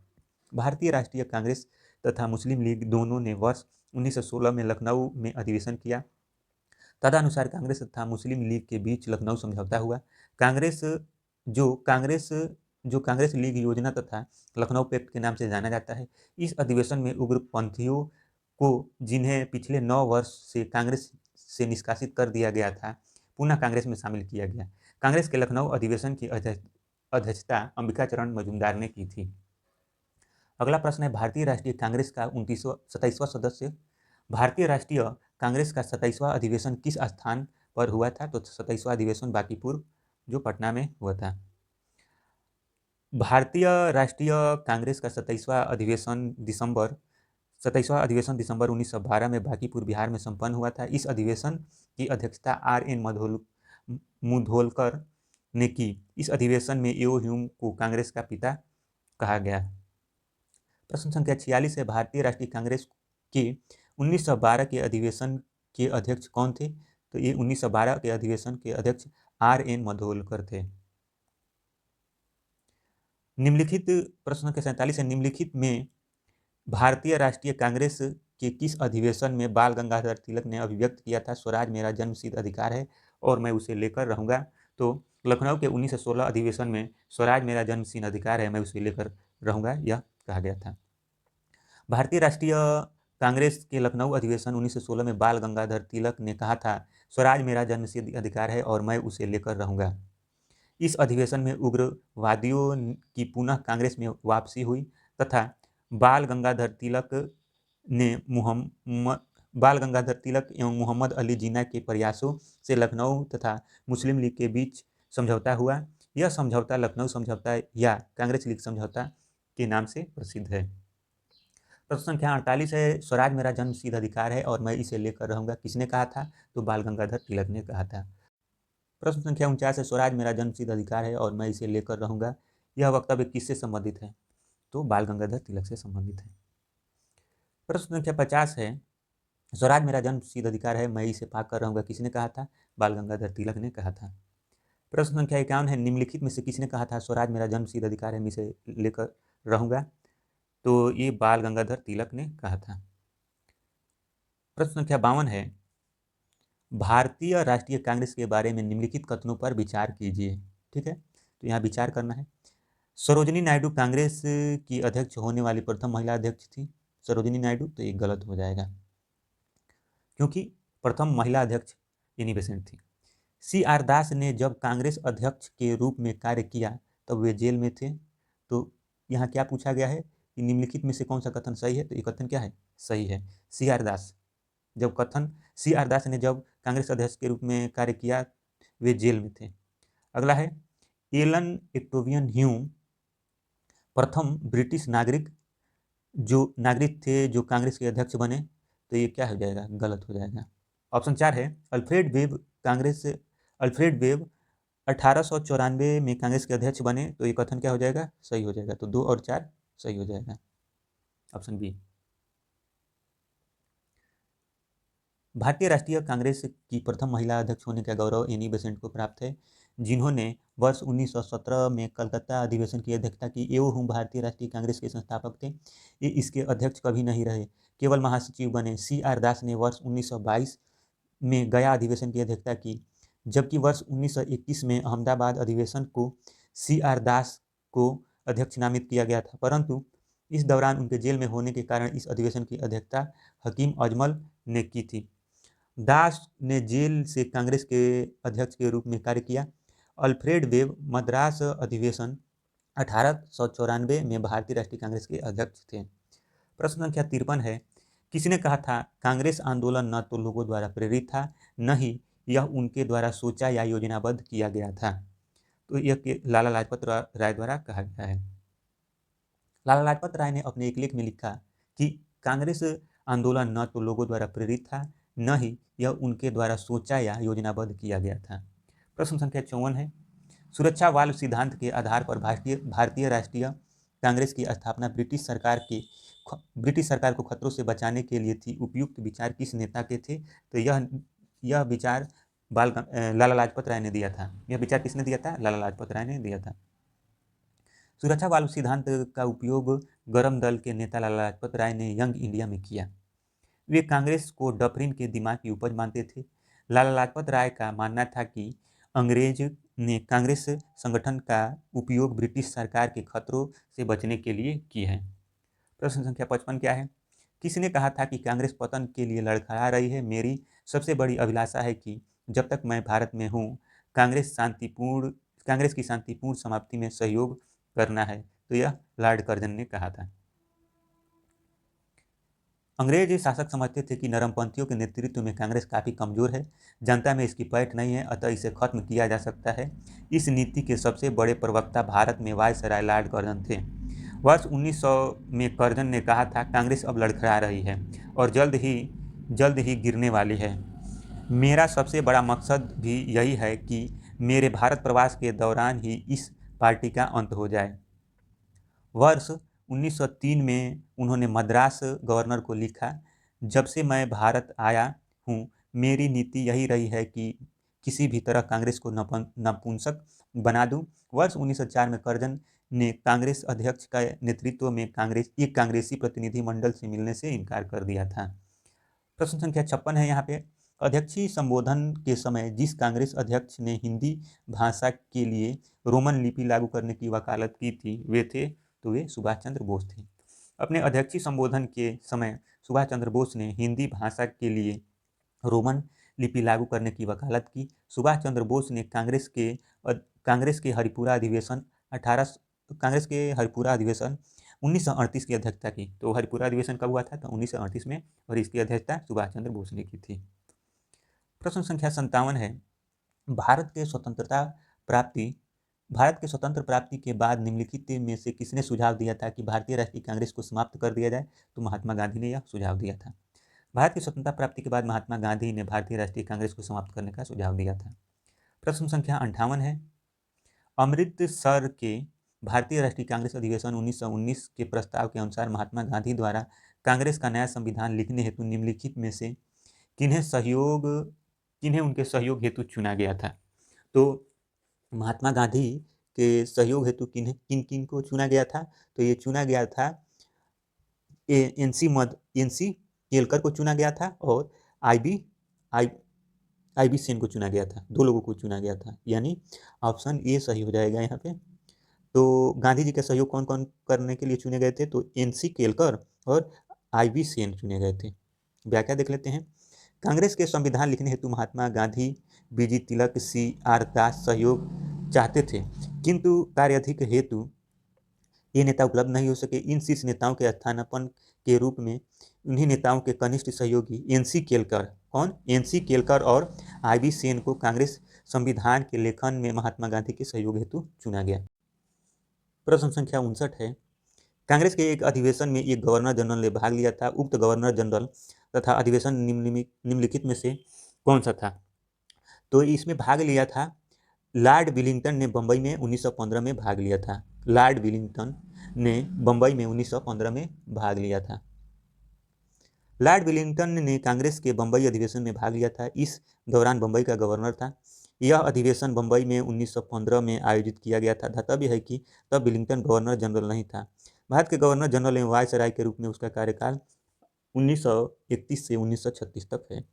भारतीय राष्ट्रीय कांग्रेस तथा मुस्लिम लीग दोनों ने वर्ष 1916 में लखनऊ में अधिवेशन किया। तदनुसार कांग्रेस तथा मुस्लिम लीग के बीच लखनऊ समझौता हुआ। कांग्रेस जो कांग्रेस लीग योजना तथा लखनऊ पैक्ट के नाम से जाना जाता है। इस अधिवेशन में उग्रपंथियों को, जिन्हें पिछले 9 वर्ष से कांग्रेस से निष्कासित कर दिया गया था, पुनः कांग्रेस में शामिल किया गया। कांग्रेस के लखनऊ अधिवेशन की अध्यक्षता अंबिका चरण मजूमदार ने की थी। अगला प्रश्न है, भारतीय राष्ट्रीय कांग्रेस का 27वां सदस्य। भारतीय राष्ट्रीय कांग्रेस का 27वां अधिवेशन किस स्थान पर हुआ था? तो 27वां अधिवेशन बांकीपुर, जो पटना में हुआ था। भारतीय राष्ट्रीय कांग्रेस का 27वां अधिवेशन दिसंबर 1912 में बांकीपुर, बिहार में संपन्न हुआ था। इस अधिवेशन की अध्यक्षता R.N. मुधोलकर ने की। इस अधिवेशन में एओ ह्यूम को कांग्रेस का पिता कहा गया। प्रश्न संख्या 46 है, भारतीय राष्ट्रीय कांग्रेस के 1912 के अधिवेशन के अध्यक्ष कौन थे? तो ये 1912 के अधिवेशन के अध्यक्ष R.N. मुधोलकर थे। निम्नलिखित प्रश्न संख्या 47 है, निम्नलिखित में भारतीय राष्ट्रीय कांग्रेस के किस अधिवेशन में बाल गंगाधर तिलक ने अभिव्यक्त किया था, स्वराज मेरा जन्मसिद्ध अधिकार है और मैं उसे लेकर रहूंगा? तो लखनऊ के 1916 अधिवेशन में स्वराज मेरा जन्मसिद्ध अधिकार है, मैं उसे लेकर रहूंगा, यह कहा गया था। भारतीय राष्ट्रीय कांग्रेस के लखनऊ अधिवेशन 1916 में बाल गंगाधर तिलक ने कहा था, स्वराज मेरा जन्मसिद्ध अधिकार है और मैं उसे लेकर रहूंगा। इस अधिवेशन में उग्रवादियों की पुनः कांग्रेस में वापसी हुई तथा बाल गंगाधर तिलक एवं मोहम्मद अली जिन्ना के प्रयासों से लखनऊ तथा मुस्लिम लीग के बीच समझौता हुआ। यह समझौता लखनऊ समझौता या कांग्रेस लीग समझौता के नाम से प्रसिद्ध है। प्रश्न संख्या 48 है, स्वराज मेरा जन्मसिद्ध अधिकार है और मैं इसे लेकर रहूंगा, किसने कहा था? तो बाल गंगाधर तिलक ने कहा था। प्रश्न संख्या 49 है, स्वराज मेरा जन्मसिद्ध अधिकार है और मैं इसे लेकर रहूंगा, यह वक्तव्य किससे संबंधित है? तो बाल गंगाधर तिलक से संबंधित है। प्रश्न संख्या 50 है, स्वराज मेरा जन्मसिद्ध अधिकार है, मैं इसे पाकर रहूंगा, किसने कहा था? बाल गंगाधर तिलक ने कहा था। प्रश्न संख्या 51 है, निम्नलिखित में से किसने कहा था, स्वराज मेरा जन्मसिद्ध अधिकार है, मैं इसे लेकर रहूंगा? तो ये बाल गंगाधर तिलक ने कहा था। प्रश्न संख्या 52 है, भारतीय राष्ट्रीय कांग्रेस के बारे में निम्नलिखित कथनों पर विचार कीजिए। ठीक है, तो यहाँ विचार करना है। सरोजिनी नायडू कांग्रेस की अध्यक्ष होने वाली प्रथम महिला अध्यक्ष थी, सरोजिनी नायडू, तो ये गलत हो जाएगा, क्योंकि प्रथम महिला अध्यक्ष एनी बेसेंट थी। C.R. दास ने जब कांग्रेस अध्यक्ष के रूप में कार्य किया तब वे जेल में थे, तो यहाँ क्या पूछा गया है कि निम्नलिखित में से कौन सा कथन सही है, तो ये कथन क्या है, सही है। CR दास, जब कथन CR दास ने जब कांग्रेस अध्यक्ष के रूप में कार्य किया, वे जेल में थे। अगला है एलन एक्टोवियन ह्यूम, प्रथम ब्रिटिश नागरिक थे जो कांग्रेस के अध्यक्ष बने, तो ये क्या हो जाएगा, गलत हो जाएगा। ऑप्शन 4 है अल्फ्रेड वेब 1894 में कांग्रेस के अध्यक्ष बने, तो ये कथन क्या हो जाएगा, सही हो जाएगा। तो 2 और 4 सही हो जाएगा, ऑप्शन बी। भारतीय राष्ट्रीय कांग्रेस की प्रथम महिला अध्यक्ष होने का गौरव एनी बेसेंट को प्राप्त है, जिन्होंने वर्ष 1917 में कलकत्ता अधिवेशन की अध्यक्षता की। एवं भारतीय राष्ट्रीय कांग्रेस के संस्थापक थे। ये इसके अध्यक्ष कभी नहीं रहे, केवल महासचिव बने। CR दास ने वर्ष 1922 में गया अधिवेशन की अध्यक्षता की, जबकि वर्ष 1921 में अहमदाबाद अधिवेशन को CR दास को अध्यक्ष नामित किया गया था, परंतु इस दौरान उनके जेल में होने के कारण इस अधिवेशन की अध्यक्षता हकीम अजमल ने की थी। दास ने जेल से कांग्रेस के अध्यक्ष के रूप में कार्य किया। अल्फ्रेड वेब मद्रास अधिवेशन 1894 में भारतीय राष्ट्रीय कांग्रेस के अध्यक्ष थे। प्रश्न संख्या 53 है, किसने कहा था कांग्रेस आंदोलन न तो लोगों द्वारा प्रेरित था, न ही यह उनके द्वारा सोचा या योजनाबद्ध किया गया था, तो यह लाला लाजपत राय द्वारा कहा गया है। लाला लाजपत राय ने अपने एक लेख में लिखा कि कांग्रेस आंदोलन न तो लोगों द्वारा प्रेरित था, न ही यह उनके द्वारा सोचा या योजनाबद्ध किया गया था। प्रश्न संख्या 54 है, सुरक्षा वाल्व सिद्धांत के आधार पर भारतीय राष्ट्रीय कांग्रेस की स्थापना ब्रिटिश सरकार को खतरों से बचाने के लिए थी। उपयुक्त विचार किस नेता के थे, तो यह विचार लाला लाजपत राय ने दिया था। यह विचार किसने दिया था, लाला लाजपत राय ने दिया था। सुरक्षा वाल्व सिद्धांत का उपयोग गरम दल के नेता लाला लाजपत राय ने यंग इंडिया में किया। वे कांग्रेस को डफरिन के दिमाग की उपज मानते थे। लाला लाजपत राय का मानना था कि अंग्रेज ने कांग्रेस संगठन का उपयोग ब्रिटिश सरकार के खतरों से बचने के लिए की है। प्रश्न संख्या 55 क्या है, किसने कहा था कि कांग्रेस पतन के लिए लड़खड़ा रही है। मेरी सबसे बड़ी अभिलाषा है कि जब तक मैं भारत में हूँ, कांग्रेस की शांतिपूर्ण समाप्ति में सहयोग करना है, तो यह लॉर्ड कर्जन ने कहा था। अंग्रेज शासक समझते थे कि नरमपंथियों के नेतृत्व में कांग्रेस काफ़ी कमजोर है, जनता में इसकी पैठ नहीं है, अतः इसे खत्म किया जा सकता है। इस नीति के सबसे बड़े प्रवक्ता भारत में वायसराय लॉर्ड कर्जन थे। वर्ष 1900 में कर्जन ने कहा था, कांग्रेस अब लड़खड़ा रही है और जल्द ही गिरने वाली है। मेरा सबसे बड़ा मकसद भी यही है कि मेरे भारत प्रवास के दौरान ही इस पार्टी का अंत हो जाए। वर्ष 1903 में उन्होंने मद्रास गवर्नर को लिखा, जब से मैं भारत आया हूँ, मेरी नीति यही रही है कि किसी भी तरह कांग्रेस को नपुंसक बना दूं। वर्ष 1904 में कर्जन ने कांग्रेस अध्यक्ष का नेतृत्व में एक कांग्रेसी प्रतिनिधि मंडल से मिलने से इनकार कर दिया था। प्रश्न संख्या 56 है। यहाँ पे अध्यक्षीय संबोधन के समय जिस कांग्रेस अध्यक्ष ने हिंदी भाषा के लिए रोमन लिपि लागू करने की वकालत की थी, वे सुभाष चंद्र बोस थे। अपने अध्यक्षीय संबोधन के समय सुभाष चंद्र बोस ने हिंदी भाषा के लिए रोमन लिपि लागू करने की वकालत की। सुभाष चंद्र बोस ने कांग्रेस के हरिपुरा अधिवेशन 1938 की अध्यक्षता की। तो हरिपुरा अधिवेशन कब हुआ था, तो 1938 में, और इसकी अध्यक्षता सुभाष चंद्र बोस ने की थी। प्रश्न संख्या 57 है, भारत के स्वतंत्र प्राप्ति के बाद निम्नलिखित में से किसने सुझाव दिया था कि भारतीय राष्ट्रीय कांग्रेस को समाप्त कर दिया जाए, तो महात्मा गांधी ने यह सुझाव दिया था। भारत की स्वतंत्रता प्राप्ति के बाद महात्मा गांधी ने भारतीय राष्ट्रीय कांग्रेस को समाप्त करने का सुझाव दिया था। प्रश्न संख्या 58 है, अमृतसर के भारतीय राष्ट्रीय कांग्रेस अधिवेशन 1919 के प्रस्ताव के अनुसार महात्मा गांधी द्वारा कांग्रेस का नया संविधान लिखने हेतु निम्नलिखित में से किन्हें उनके सहयोग हेतु चुना गया था। तो महात्मा गांधी के सहयोग हेतु किन किन को चुना गया था, तो ये चुना गया था एनसी केलकर को चुना गया था और आईबी सेन को चुना गया था। 2 लोगों को चुना गया था, यानी ऑप्शन ए सही हो जाएगा यहाँ पे। तो गांधी जी का सहयोग कौन कौन करने के लिए चुने गए थे, तो एनसी केलकर और आईबी सेन चुने गए थे। व्याख्या देख लेते हैं। कांग्रेस के संविधान लिखने हेतु महात्मा गांधी, बीजी तिलक, CR दास सहयोग चाहते थे, किंतु कार्याधिक हेतु ये नेता उपलब्ध नहीं हो सके। इन शीर्ष नेताओं के स्थानापन्न के रूप में उन्हीं नेताओं के कनिष्ठ सहयोगी एनसी केलकर, कौन, एनसी केलकर और आईवी सेन को कांग्रेस संविधान के लेखन में महात्मा गांधी के सहयोग हेतु चुना गया। प्रश्न संख्या 59 है, कांग्रेस के एक अधिवेशन में एक गवर्नर जनरल ने भाग लिया था। उक्त गवर्नर जनरल तथा अधिवेशन निम्नलिखित में से कौन सा था? तो इसमें भाग लिया था लॉर्ड विलिंगटन ने बंबई में 1915 में भाग लिया था। लॉर्ड विलिंगटन ने बंबई में 1915 में भाग लिया था। लॉर्ड विलिंगटन ने कांग्रेस के बंबई अधिवेशन में भाग लिया था। इस दौरान बंबई का गवर्नर था। यह अधिवेशन बंबई में 1915 में आयोजित किया गया था। धातव्य है कि तब विलिंगटन गवर्नर जनरल नहीं था। भारत के गवर्नर जनरल एवं वायसराय के रूप में उसका कार्यकाल 1931 से 1936 तक है।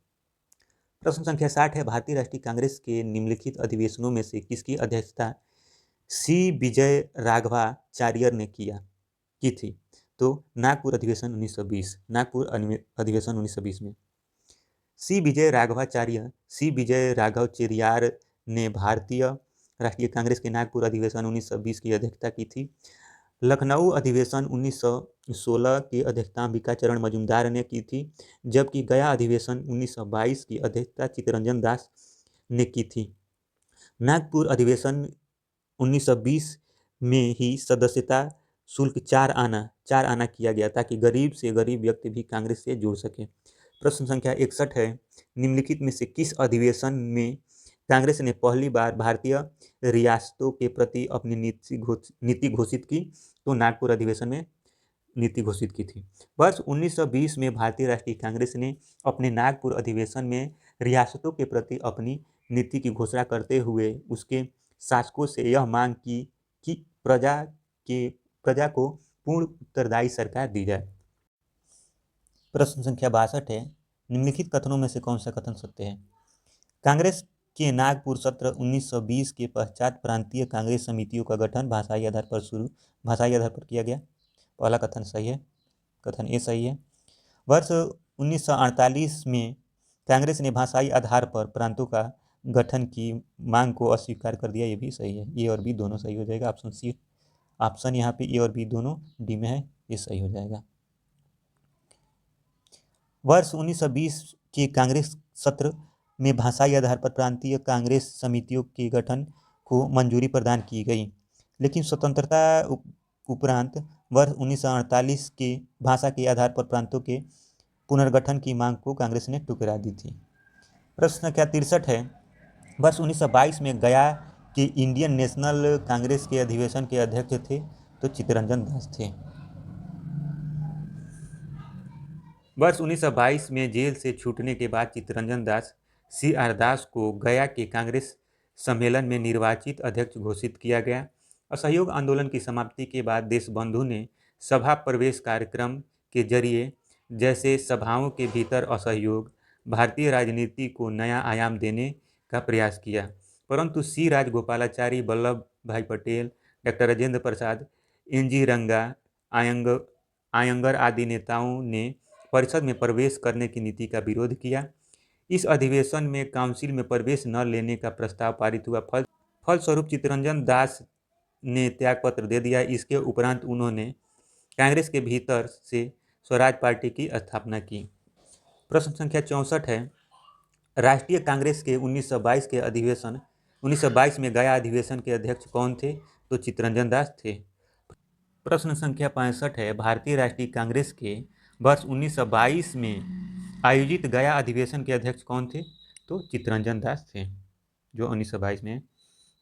प्रश्न संख्या 60 है, भारतीय राष्ट्रीय कांग्रेस के निम्नलिखित अधिवेशनों में से किसकी अध्यक्षता सी विजय राघवाचार्य ने की थी? तो नागपुर अधिवेशन 1920, नागपुर अधिवेशन 1920 में सी विजय राघवाचार्य ने भारतीय राष्ट्रीय कांग्रेस के नागपुर अधिवेशन 1920 की अध्यक्षता की थी। लखनऊ अधिवेशन 1916 की अध्यक्षता अंबिकाचरण मजूमदार ने की थी, जबकि गया अधिवेशन 1922 की अध्यक्षता चित्तरंजन दास ने की थी। नागपुर अधिवेशन 1920 में ही सदस्यता शुल्क 4 आना किया गया ताकि गरीब से गरीब व्यक्ति भी कांग्रेस से जुड़ सके। प्रश्न संख्या 61 है, निम्नलिखित में से किस अधिवेशन में कांग्रेस ने पहली बार भारतीय रियासतों के प्रति अपनी नीति घोषित की? तो नागपुर अधिवेशन में नीति घोषित की थी। वर्ष 1920 में भारतीय राष्ट्रीय कांग्रेस ने अपने नागपुर अधिवेशन में रियासतों के प्रति अपनी नीति की घोषणा करते हुए उसके शासकों से यह मांग की कि प्रजा को पूर्ण उत्तरदायी सरकार दी जाए। प्रश्न संख्या 62 है, निम्नलिखित कथनों में से कौन सा कथन सत्य है? कांग्रेस के नागपुर सत्र 1920 के पश्चात प्रांतीय कांग्रेस समितियों का गठन भाषाई आधार पर किया गया। पहला कथन सही है, कथन ए सही है। वर्ष 1948 में कांग्रेस ने भाषाई आधार पर प्रांतों का गठन की मांग को अस्वीकार कर दिया, ये भी सही है। ए और बी दोनों सही हो जाएगा। ऑप्शन यहाँ पे ए और बी दोनों डी में है, ये सही हो जाएगा। वर्ष 1920 के कांग्रेस सत्र में भाषाई आधार पर प्रांतीय कांग्रेस समितियों के गठन को मंजूरी प्रदान की गई, लेकिन स्वतंत्रता उपरांत वर्ष 1948 के भाषा के आधार पर प्रांतों के पुनर्गठन की मांग को कांग्रेस ने ठुकरा दी थी। प्रश्न संख्या 63 है, वर्ष 1922 में गया के इंडियन नेशनल कांग्रेस के अधिवेशन के अध्यक्ष थे? तो चित्तरंजन दास थे। वर्ष 1922 में जेल से छूटने के बाद चित्तरंजन दास CR दास को गया के कांग्रेस सम्मेलन में निर्वाचित अध्यक्ष घोषित किया गया। असहयोग आंदोलन की समाप्ति के बाद देशबंधु ने सभा प्रवेश कार्यक्रम के जरिए जैसे सभाओं के भीतर असहयोग भारतीय राजनीति को नया आयाम देने का प्रयास किया, परंतु C राजगोपालाचारी, वल्लभ भाई पटेल, डॉक्टर राजेंद्र प्रसाद, NG रंगा, आयंगर आदि नेताओं ने परिषद में प्रवेश करने की नीति का विरोध किया। इस अधिवेशन में काउंसिल में प्रवेश न लेने का प्रस्ताव पारित हुआ। फलस्वरूप चित्तरंजन दास ने त्यागपत्र दे दिया। इसके उपरांत उन्होंने कांग्रेस के भीतर से स्वराज पार्टी की स्थापना की। प्रश्न संख्या 64 है, राष्ट्रीय कांग्रेस के 1922 में गया अधिवेशन के अध्यक्ष कौन थे? तो चित्तरंजन दास थे। प्रश्न संख्या 65 है, भारतीय राष्ट्रीय कांग्रेस के वर्ष 1922 में आयोजित गया अधिवेशन के अध्यक्ष कौन थे? तो चित्तरंजन दास थे, जो 1922 में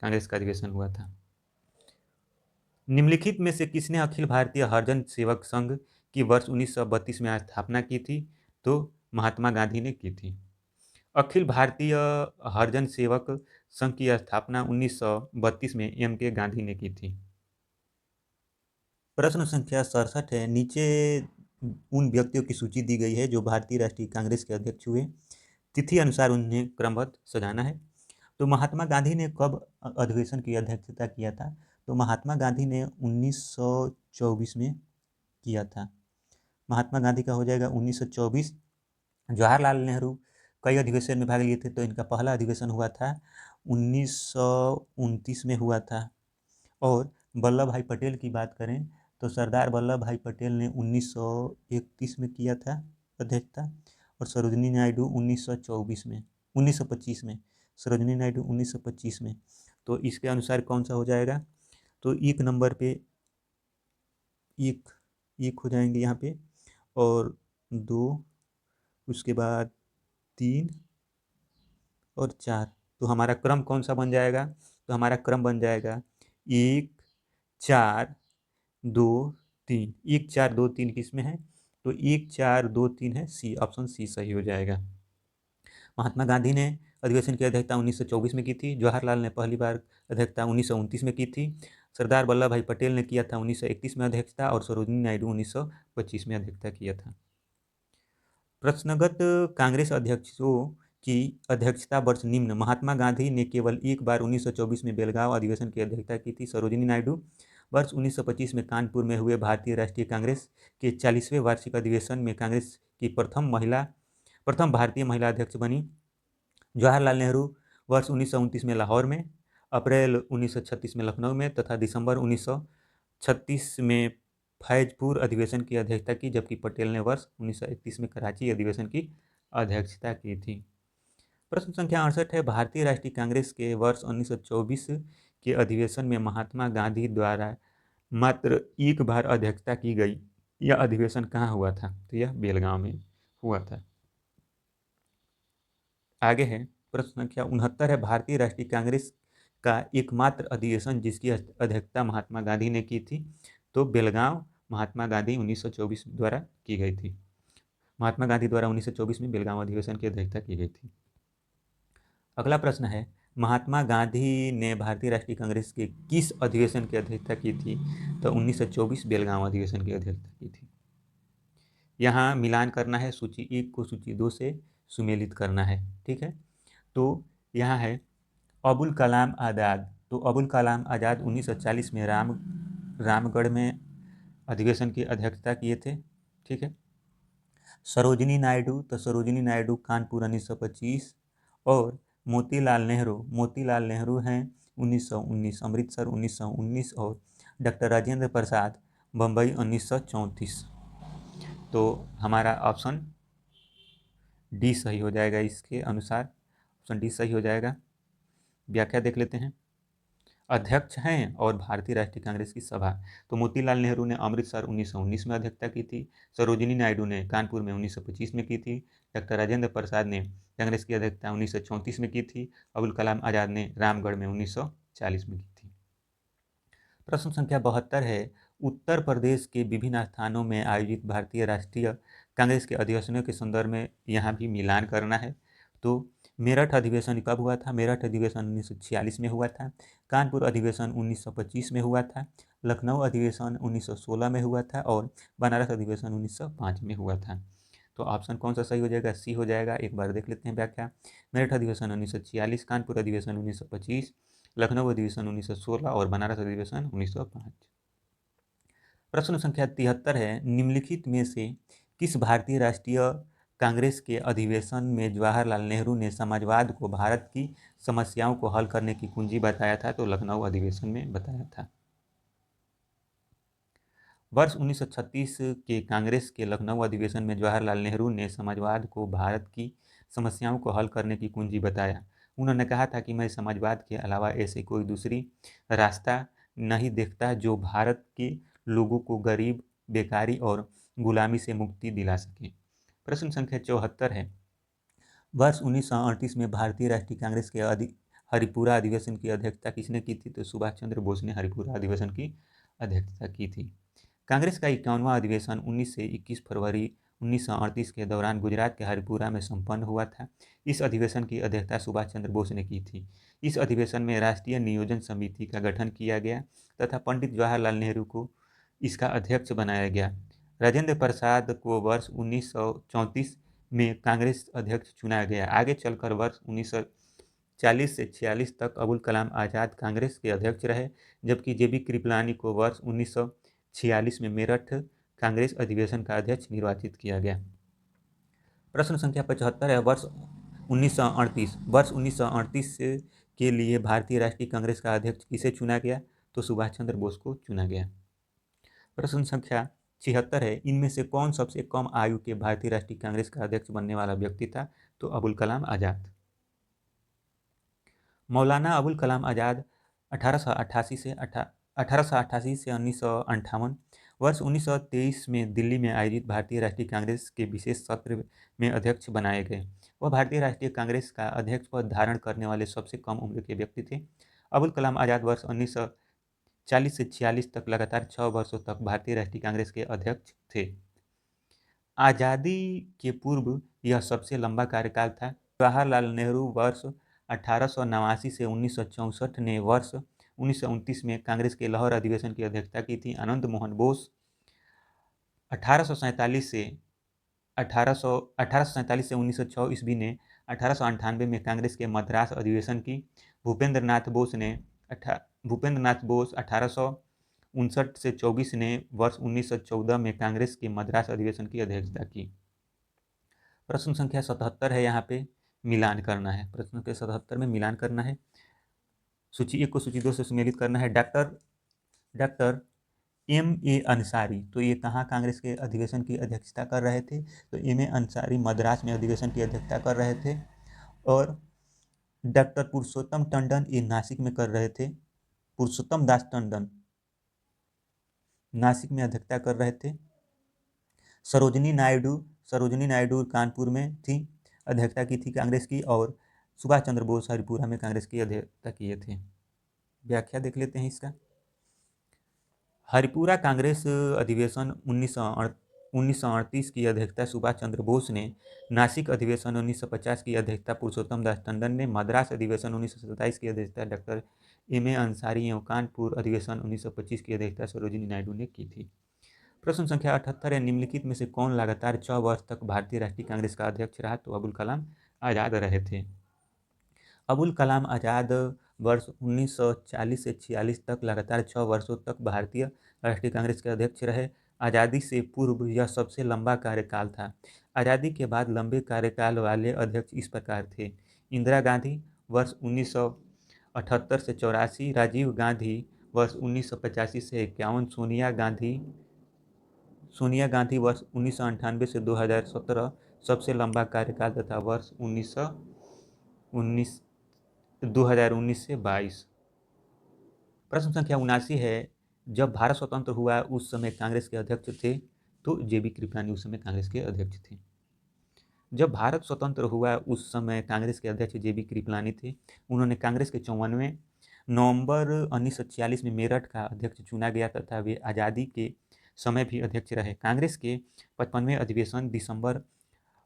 कांग्रेस का अधिवेशन हुआ था। निम्नलिखित में से किसने अखिल भारतीय हरिजन सेवक संघ की वर्ष 1932 में स्थापना की थी? तो महात्मा गांधी ने की थी। अखिल भारतीय हरिजन सेवक संघ की स्थापना 1932 में MK गांधी ने की थी। प्रश्न संख्या 67 है, नीचे उन व्यक्तियों की सूची दी गई है जो भारतीय राष्ट्रीय कांग्रेस के अध्यक्ष हुए, तिथि अनुसार उन्हें क्रमबद्ध सजाना है। तो महात्मा गांधी ने कब अधिवेशन की अध्यक्षता किया था? तो महात्मा गांधी ने 1924 में किया था। महात्मा गांधी का हो जाएगा 1924। जवाहरलाल नेहरू कई अधिवेशन में भाग लिए थे, तो इनका पहला अधिवेशन हुआ था 1929 में हुआ था। और वल्लभ भाई पटेल की बात करें तो सरदार वल्लभ भाई पटेल ने 1931 में किया था अध्यक्षता, और सरोजिनी नायडू 1925 में, सरोजिनी नायडू 1925 में। तो इसके अनुसार कौन सा हो जाएगा, तो एक नंबर पे एक एक हो जाएंगे यहाँ पे, और 2, उसके बाद 3 और 4। तो हमारा क्रम कौन सा बन जाएगा, तो हमारा क्रम बन जाएगा 1 4 2 3। 1 4 2 3 किस में है, तो 1 4 2 3 है सी, ऑप्शन सी सही हो जाएगा। महात्मा गांधी ने अधिवेशन की अध्यक्षता 1924 में की थी। जवाहरलाल ने पहली बार अध्यक्षता 1929 में की थी। सरदार वल्लभ भाई पटेल ने किया था 1931 में अध्यक्षता, और सरोजिनी नायडू 1925 में अध्यक्षता किया था। प्रश्नगत कांग्रेस अध्यक्षों की अध्यक्षता वर्ष निम्न। महात्मा गांधी ने केवल एक बार 1924 में बेलगांव अधिवेशन की अध्यक्षता की थी। सरोजिनी नायडू वर्ष 1925 में कानपुर में हुए भारतीय राष्ट्रीय कांग्रेस के 40वें वार्षिक अधिवेशन में कांग्रेस की प्रथम भारतीय महिला अध्यक्ष बनी। जवाहरलाल नेहरू वर्ष 1929 में लाहौर में, अप्रैल 1936 में लखनऊ में तथा दिसंबर 1936 में फैजपुर अधिवेशन की अध्यक्षता की, जबकि पटेल ने वर्ष 1931 में कराची अधिवेशन की अध्यक्षता की थी। प्रश्न संख्या 68 है, भारतीय राष्ट्रीय कांग्रेस के वर्ष 1924 के अधिवेशन में महात्मा गांधी द्वारा मात्र एक बार अध्यक्षता की गई। यह अधिवेशन कहाँ हुआ था, तो यह बेलगांव में हुआ था। आगे है प्रश्न संख्या 69 है, भारतीय राष्ट्रीय कांग्रेस का एकमात्र अधिवेशन जिसकी अध्यक्षता महात्मा गांधी ने की थी, तो बेलगांव महात्मा गांधी 1924 द्वारा की गई थी। महात्मा गांधी द्वारा 1924 में बेलगांव अधिवेशन की अध्यक्षता की गई थी। अगला प्रश्न है, महात्मा गांधी ने भारतीय राष्ट्रीय कांग्रेस के किस अधिवेशन की अध्यक्षता की थी, तो 1924 बेलगांव अधिवेशन की अध्यक्षता की थी। यहाँ मिलान करना है, सूची 1 को सूची 2 से सुमेलित करना है, ठीक है। तो यहाँ है अबुल कलाम आज़ाद, तो अबुल कलाम आज़ाद 1940 में रामगढ़ में अधिवेशन की अध्यक्षता किए थे, ठीक है। सरोजिनी नायडू, तो सरोजिनी नायडू कानपुर 1925, और मोतीलाल नेहरू हैं 1919, अमृतसर 1919, और डॉक्टर राजेंद्र प्रसाद बम्बई 1934। तो हमारा ऑप्शन डी सही हो जाएगा, इसके अनुसार ऑप्शन डी सही हो जाएगा। व्याख्या देख लेते हैं। अध्यक्ष हैं और भारतीय राष्ट्रीय कांग्रेस की सभा, तो मोतीलाल नेहरू ने अमृतसर 1919 में अध्यक्षता की थी, सरोजिनी नायडू ने कानपुर में 1925 में की थी, डॉक्टर राजेंद्र प्रसाद ने कांग्रेस की अध्यक्षता 1934 में की थी, अबुल कलाम आज़ाद ने रामगढ़ में 1940 में की थी। प्रश्न संख्या 72 है, उत्तर प्रदेश के विभिन्न स्थानों में आयोजित भारतीय राष्ट्रीय कांग्रेस के अधिवेशनों के संदर्भ में यहाँ भी मिलान करना है। तो मेरठ अधिवेशन कब हुआ था, मेरठ अधिवेशन 1946 में हुआ था, कानपुर अधिवेशन 1925 में हुआ था, लखनऊ अधिवेशन 1916 में हुआ था, और बनारस अधिवेशन 1905 में हुआ था। तो ऑप्शन कौन सा सही हो जाएगा, सी हो जाएगा। एक बार देख लेते हैं व्याख्या। मेरठ अधिवेशन 1946, कानपुर अधिवेशन 1925, लखनऊ अधिवेशन 1916 और बनारस अधिवेशन 1905। प्रश्न संख्या 73 है, निम्नलिखित में से किस भारतीय राष्ट्रीय कांग्रेस के अधिवेशन में जवाहरलाल नेहरू ने समाजवाद को भारत की समस्याओं को हल करने की कुंजी बताया था, तो लखनऊ अधिवेशन में बताया था। वर्ष 1936 के कांग्रेस के लखनऊ अधिवेशन में जवाहरलाल नेहरू ने समाजवाद को भारत की समस्याओं को हल करने की कुंजी बताया। उन्होंने कहा था कि मैं समाजवाद के अलावा ऐसे कोई दूसरी रास्ता नहीं देखता जो भारत के लोगों को गरीब, बेकारी और गुलामी से मुक्ति दिला सके। प्रश्न संख्या 74 है, वर्ष 1938 में भारतीय राष्ट्रीय कांग्रेस के हरिपुरा अधिवेशन की अध्यक्षता किसने की थी, तो सुभाष चंद्र बोस ने हरिपुरा अधिवेशन की अध्यक्षता की थी। कांग्रेस का 51वां अधिवेशन 19 से 21 फरवरी 1938 के दौरान गुजरात के हरिपुरा में संपन्न हुआ था। इस अधिवेशन की अध्यक्षता सुभाष चंद्र बोस ने की थी। इस अधिवेशन में राष्ट्रीय नियोजन समिति का गठन किया गया तथा पंडित जवाहरलाल नेहरू को इसका अध्यक्ष बनाया गया। राजेंद्र प्रसाद को वर्ष 1934 में कांग्रेस अध्यक्ष चुना गया। आगे चलकर वर्ष 1940 से 46 तक अबुल कलाम आज़ाद कांग्रेस के अध्यक्ष रहे, जबकि जेबी कृपलानी को वर्ष 1946 में मेरठ कांग्रेस अधिवेशन का अध्यक्ष निर्वाचित किया गया। प्रश्न संख्या 75 है, वर्ष 1938 के लिए भारतीय राष्ट्रीय कांग्रेस का अध्यक्ष किसे चुना गया, तो सुभाष चंद्र बोस को चुना गया। प्रश्न संख्या 76 है, इनमें से कौन सबसे कम आयु के भारतीय राष्ट्रीय कांग्रेस का अध्यक्ष बनने वाला व्यक्ति था? तो अबुल कलाम आज़ाद। मौलाना अबुल कलाम आज़ाद 1888 से 1958, वर्ष 1923 में दिल्ली में आयोजित भारतीय राष्ट्रीय कांग्रेस के विशेष सत्र में अध्यक्ष बनाए गए। वह भारतीय राष्ट्रीय कांग्रेस का अध्यक्ष पद धारण करने वाले सबसे कम उम्र के व्यक्ति थे। अबुल कलाम आज़ाद वर्ष 1940 से 46 तक लगातार 6 वर्षों तक भारतीय राष्ट्रीय कांग्रेस के अध्यक्ष थे। आज़ादी के पूर्व यह सबसे लंबा कार्यकाल था। जवाहरलाल नेहरू वर्ष 1889 से 1964 ने वर्ष 1929 में कांग्रेस के लाहौर अधिवेशन की अध्यक्षता की थी। आनंद मोहन बोस 1847 से 1906 ईस्वी ने 1898 में कांग्रेस के मद्रास अधिवेशन की। भूपेंद्र नाथ बोस 1859 से 24 ने वर्ष 1914 में कांग्रेस के मद्रास अधिवेशन की अध्यक्षता की। प्रश्न संख्या 77 है, यहाँ पे मिलान करना है। प्रश्न के 77 में मिलान करना है, सूची 1 को सूची 2 से सुमेलित करना है। Doctor M.A. अंसारी, तो ये कहाँ कांग्रेस के अधिवेशन की अध्यक्षता कर रहे थे? तो M.A. अंसारी मद्रास में अधिवेशन की अध्यक्षता कर रहे थे। और डॉक्टर पुरुषोत्तम टंडन ये नासिक में कर रहे थे। पुरुषोत्तम दास टंडन नासिक में अध्यक्षता कर रहे थे। सरोजिनी नायडू कानपुर में थी, अध्यक्षता की थी कांग्रेस की। और सुभाष चंद्र बोस हरिपुरा में कांग्रेस की अध्यक्षता किए थे। व्याख्या देख लेते हैं इसका। हरिपुरा कांग्रेस अधिवेशन 1938 की अध्यक्षता सुभाष चंद्र बोस ने। नासिक अधिवेशन 1950 की अध्यक्षता पुरुषोत्तम दास टंडन ने। मद्रास अधिवेशन 1927 की अध्यक्षता डॉक्टर M.A. अंसारी एवं कानपुर अधिवेशन 1925 की अध्यक्षता सरोजिनी नायडू ने की थी। प्रश्न संख्या 78 है, निम्नलिखित में से कौन लगातार 6 वर्ष तक भारतीय राष्ट्रीय कांग्रेस का अध्यक्ष रहा? तो अबुल कलाम आज़ाद रहे थे। अबुल कलाम आज़ाद वर्ष 1940 से 46 तक लगातार 6 वर्षों तक भारतीय राष्ट्रीय कांग्रेस के अध्यक्ष रहे। आज़ादी से पूर्व यह सबसे लंबा कार्यकाल था। आज़ादी के बाद लंबे कार्यकाल वाले अध्यक्ष इस प्रकार थे: इंदिरा गांधी वर्ष 1978 से 84, राजीव गांधी वर्ष 1985 से 51, सोनिया गांधी वर्ष 1998 से 2017 सबसे लंबा कार्यकाल तथा वर्ष 2019 से 22। प्रश्न संख्या 79 है, जब भारत स्वतंत्र हुआ उस समय कांग्रेस के अध्यक्ष थे? तो JB कृपलानी उस समय कांग्रेस के अध्यक्ष थे। जब भारत स्वतंत्र हुआ उस समय कांग्रेस के अध्यक्ष JB कृपलानी थे। उन्होंने कांग्रेस के 54वें नवंबर 1946 में मेरठ का अध्यक्ष चुना गया तथा वे आज़ादी के समय भी अध्यक्ष रहे। कांग्रेस के 55वें अधिवेशन दिसंबर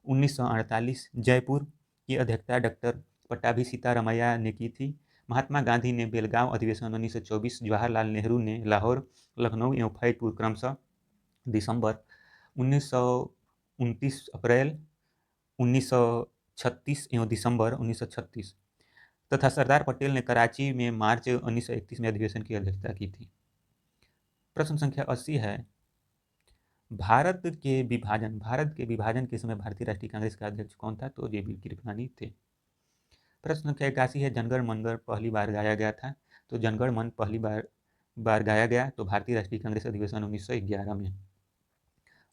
1948 जयपुर की अध्यक्षता डॉक्टर पट्टाभी सीतारामैया ने की थी। महात्मा गांधी ने बेलगांव अधिवेशन 1924, जवाहरलाल नेहरू ने लाहौर, लखनऊ एवं फैजपुर क्रमशः दिसंबर 1929, अप्रैल 1936 एवं दिसंबर 1936 तथा सरदार पटेल ने कराची में मार्च 1931 में अधिवेशन की अध्यक्षता की थी। प्रश्न संख्या 80 है, भारत के विभाजन के समय भारतीय राष्ट्रीय कांग्रेस का अध्यक्ष कौन था? तो JB कृपलानी थे। प्रश्न संख्या 81 है, जनगण मन पहली बार गाया गया था? तो जनगण मन पहली बार गाया गया तो भारतीय राष्ट्रीय कांग्रेस अधिवेशन 1911 में।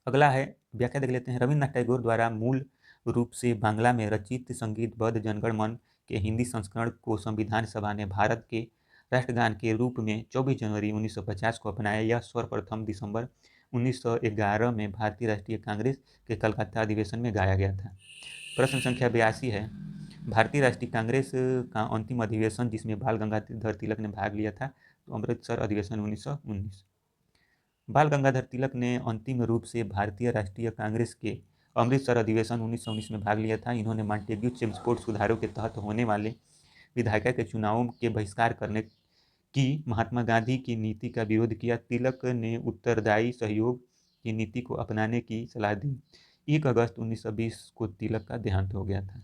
अगला है, व्याख्या देख लेते हैं। रविन्द्रनाथ टैगोर द्वारा मूल रूप से बांग्ला में रचित संगीतबद्ध जनगण मन के हिंदी संस्करण को संविधान सभा ने भारत के राष्ट्रगान के रूप में 24 जनवरी 1950 को अपनाया। यह सर्वप्रथम दिसंबर 1911 में भारतीय राष्ट्रीय कांग्रेस के कलकत्ता अधिवेशन में गाया गया था। प्रश्न संख्या 82 है, भारतीय राष्ट्रीय कांग्रेस का अंतिम अधिवेशन जिसमें बाल गंगाधर तिलक ने भाग लिया था? तो अमृतसर अधिवेशन 1919। बाल गंगाधर तिलक ने अंतिम रूप से भारतीय राष्ट्रीय कांग्रेस के अमृतसर अधिवेशन 1919 में भाग लिया था। इन्होंने मॉन्टेग्यू चेम्सफोर्ड सुधारों के तहत होने वाले विधायिका के चुनावों के बहिष्कार करने की महात्मा गांधी की नीति का विरोध किया। तिलक ने उत्तरदायी सहयोग की नीति को अपनाने की सलाह दी। 1 अगस्त 1920 को तिलक का देहांत हो गया था।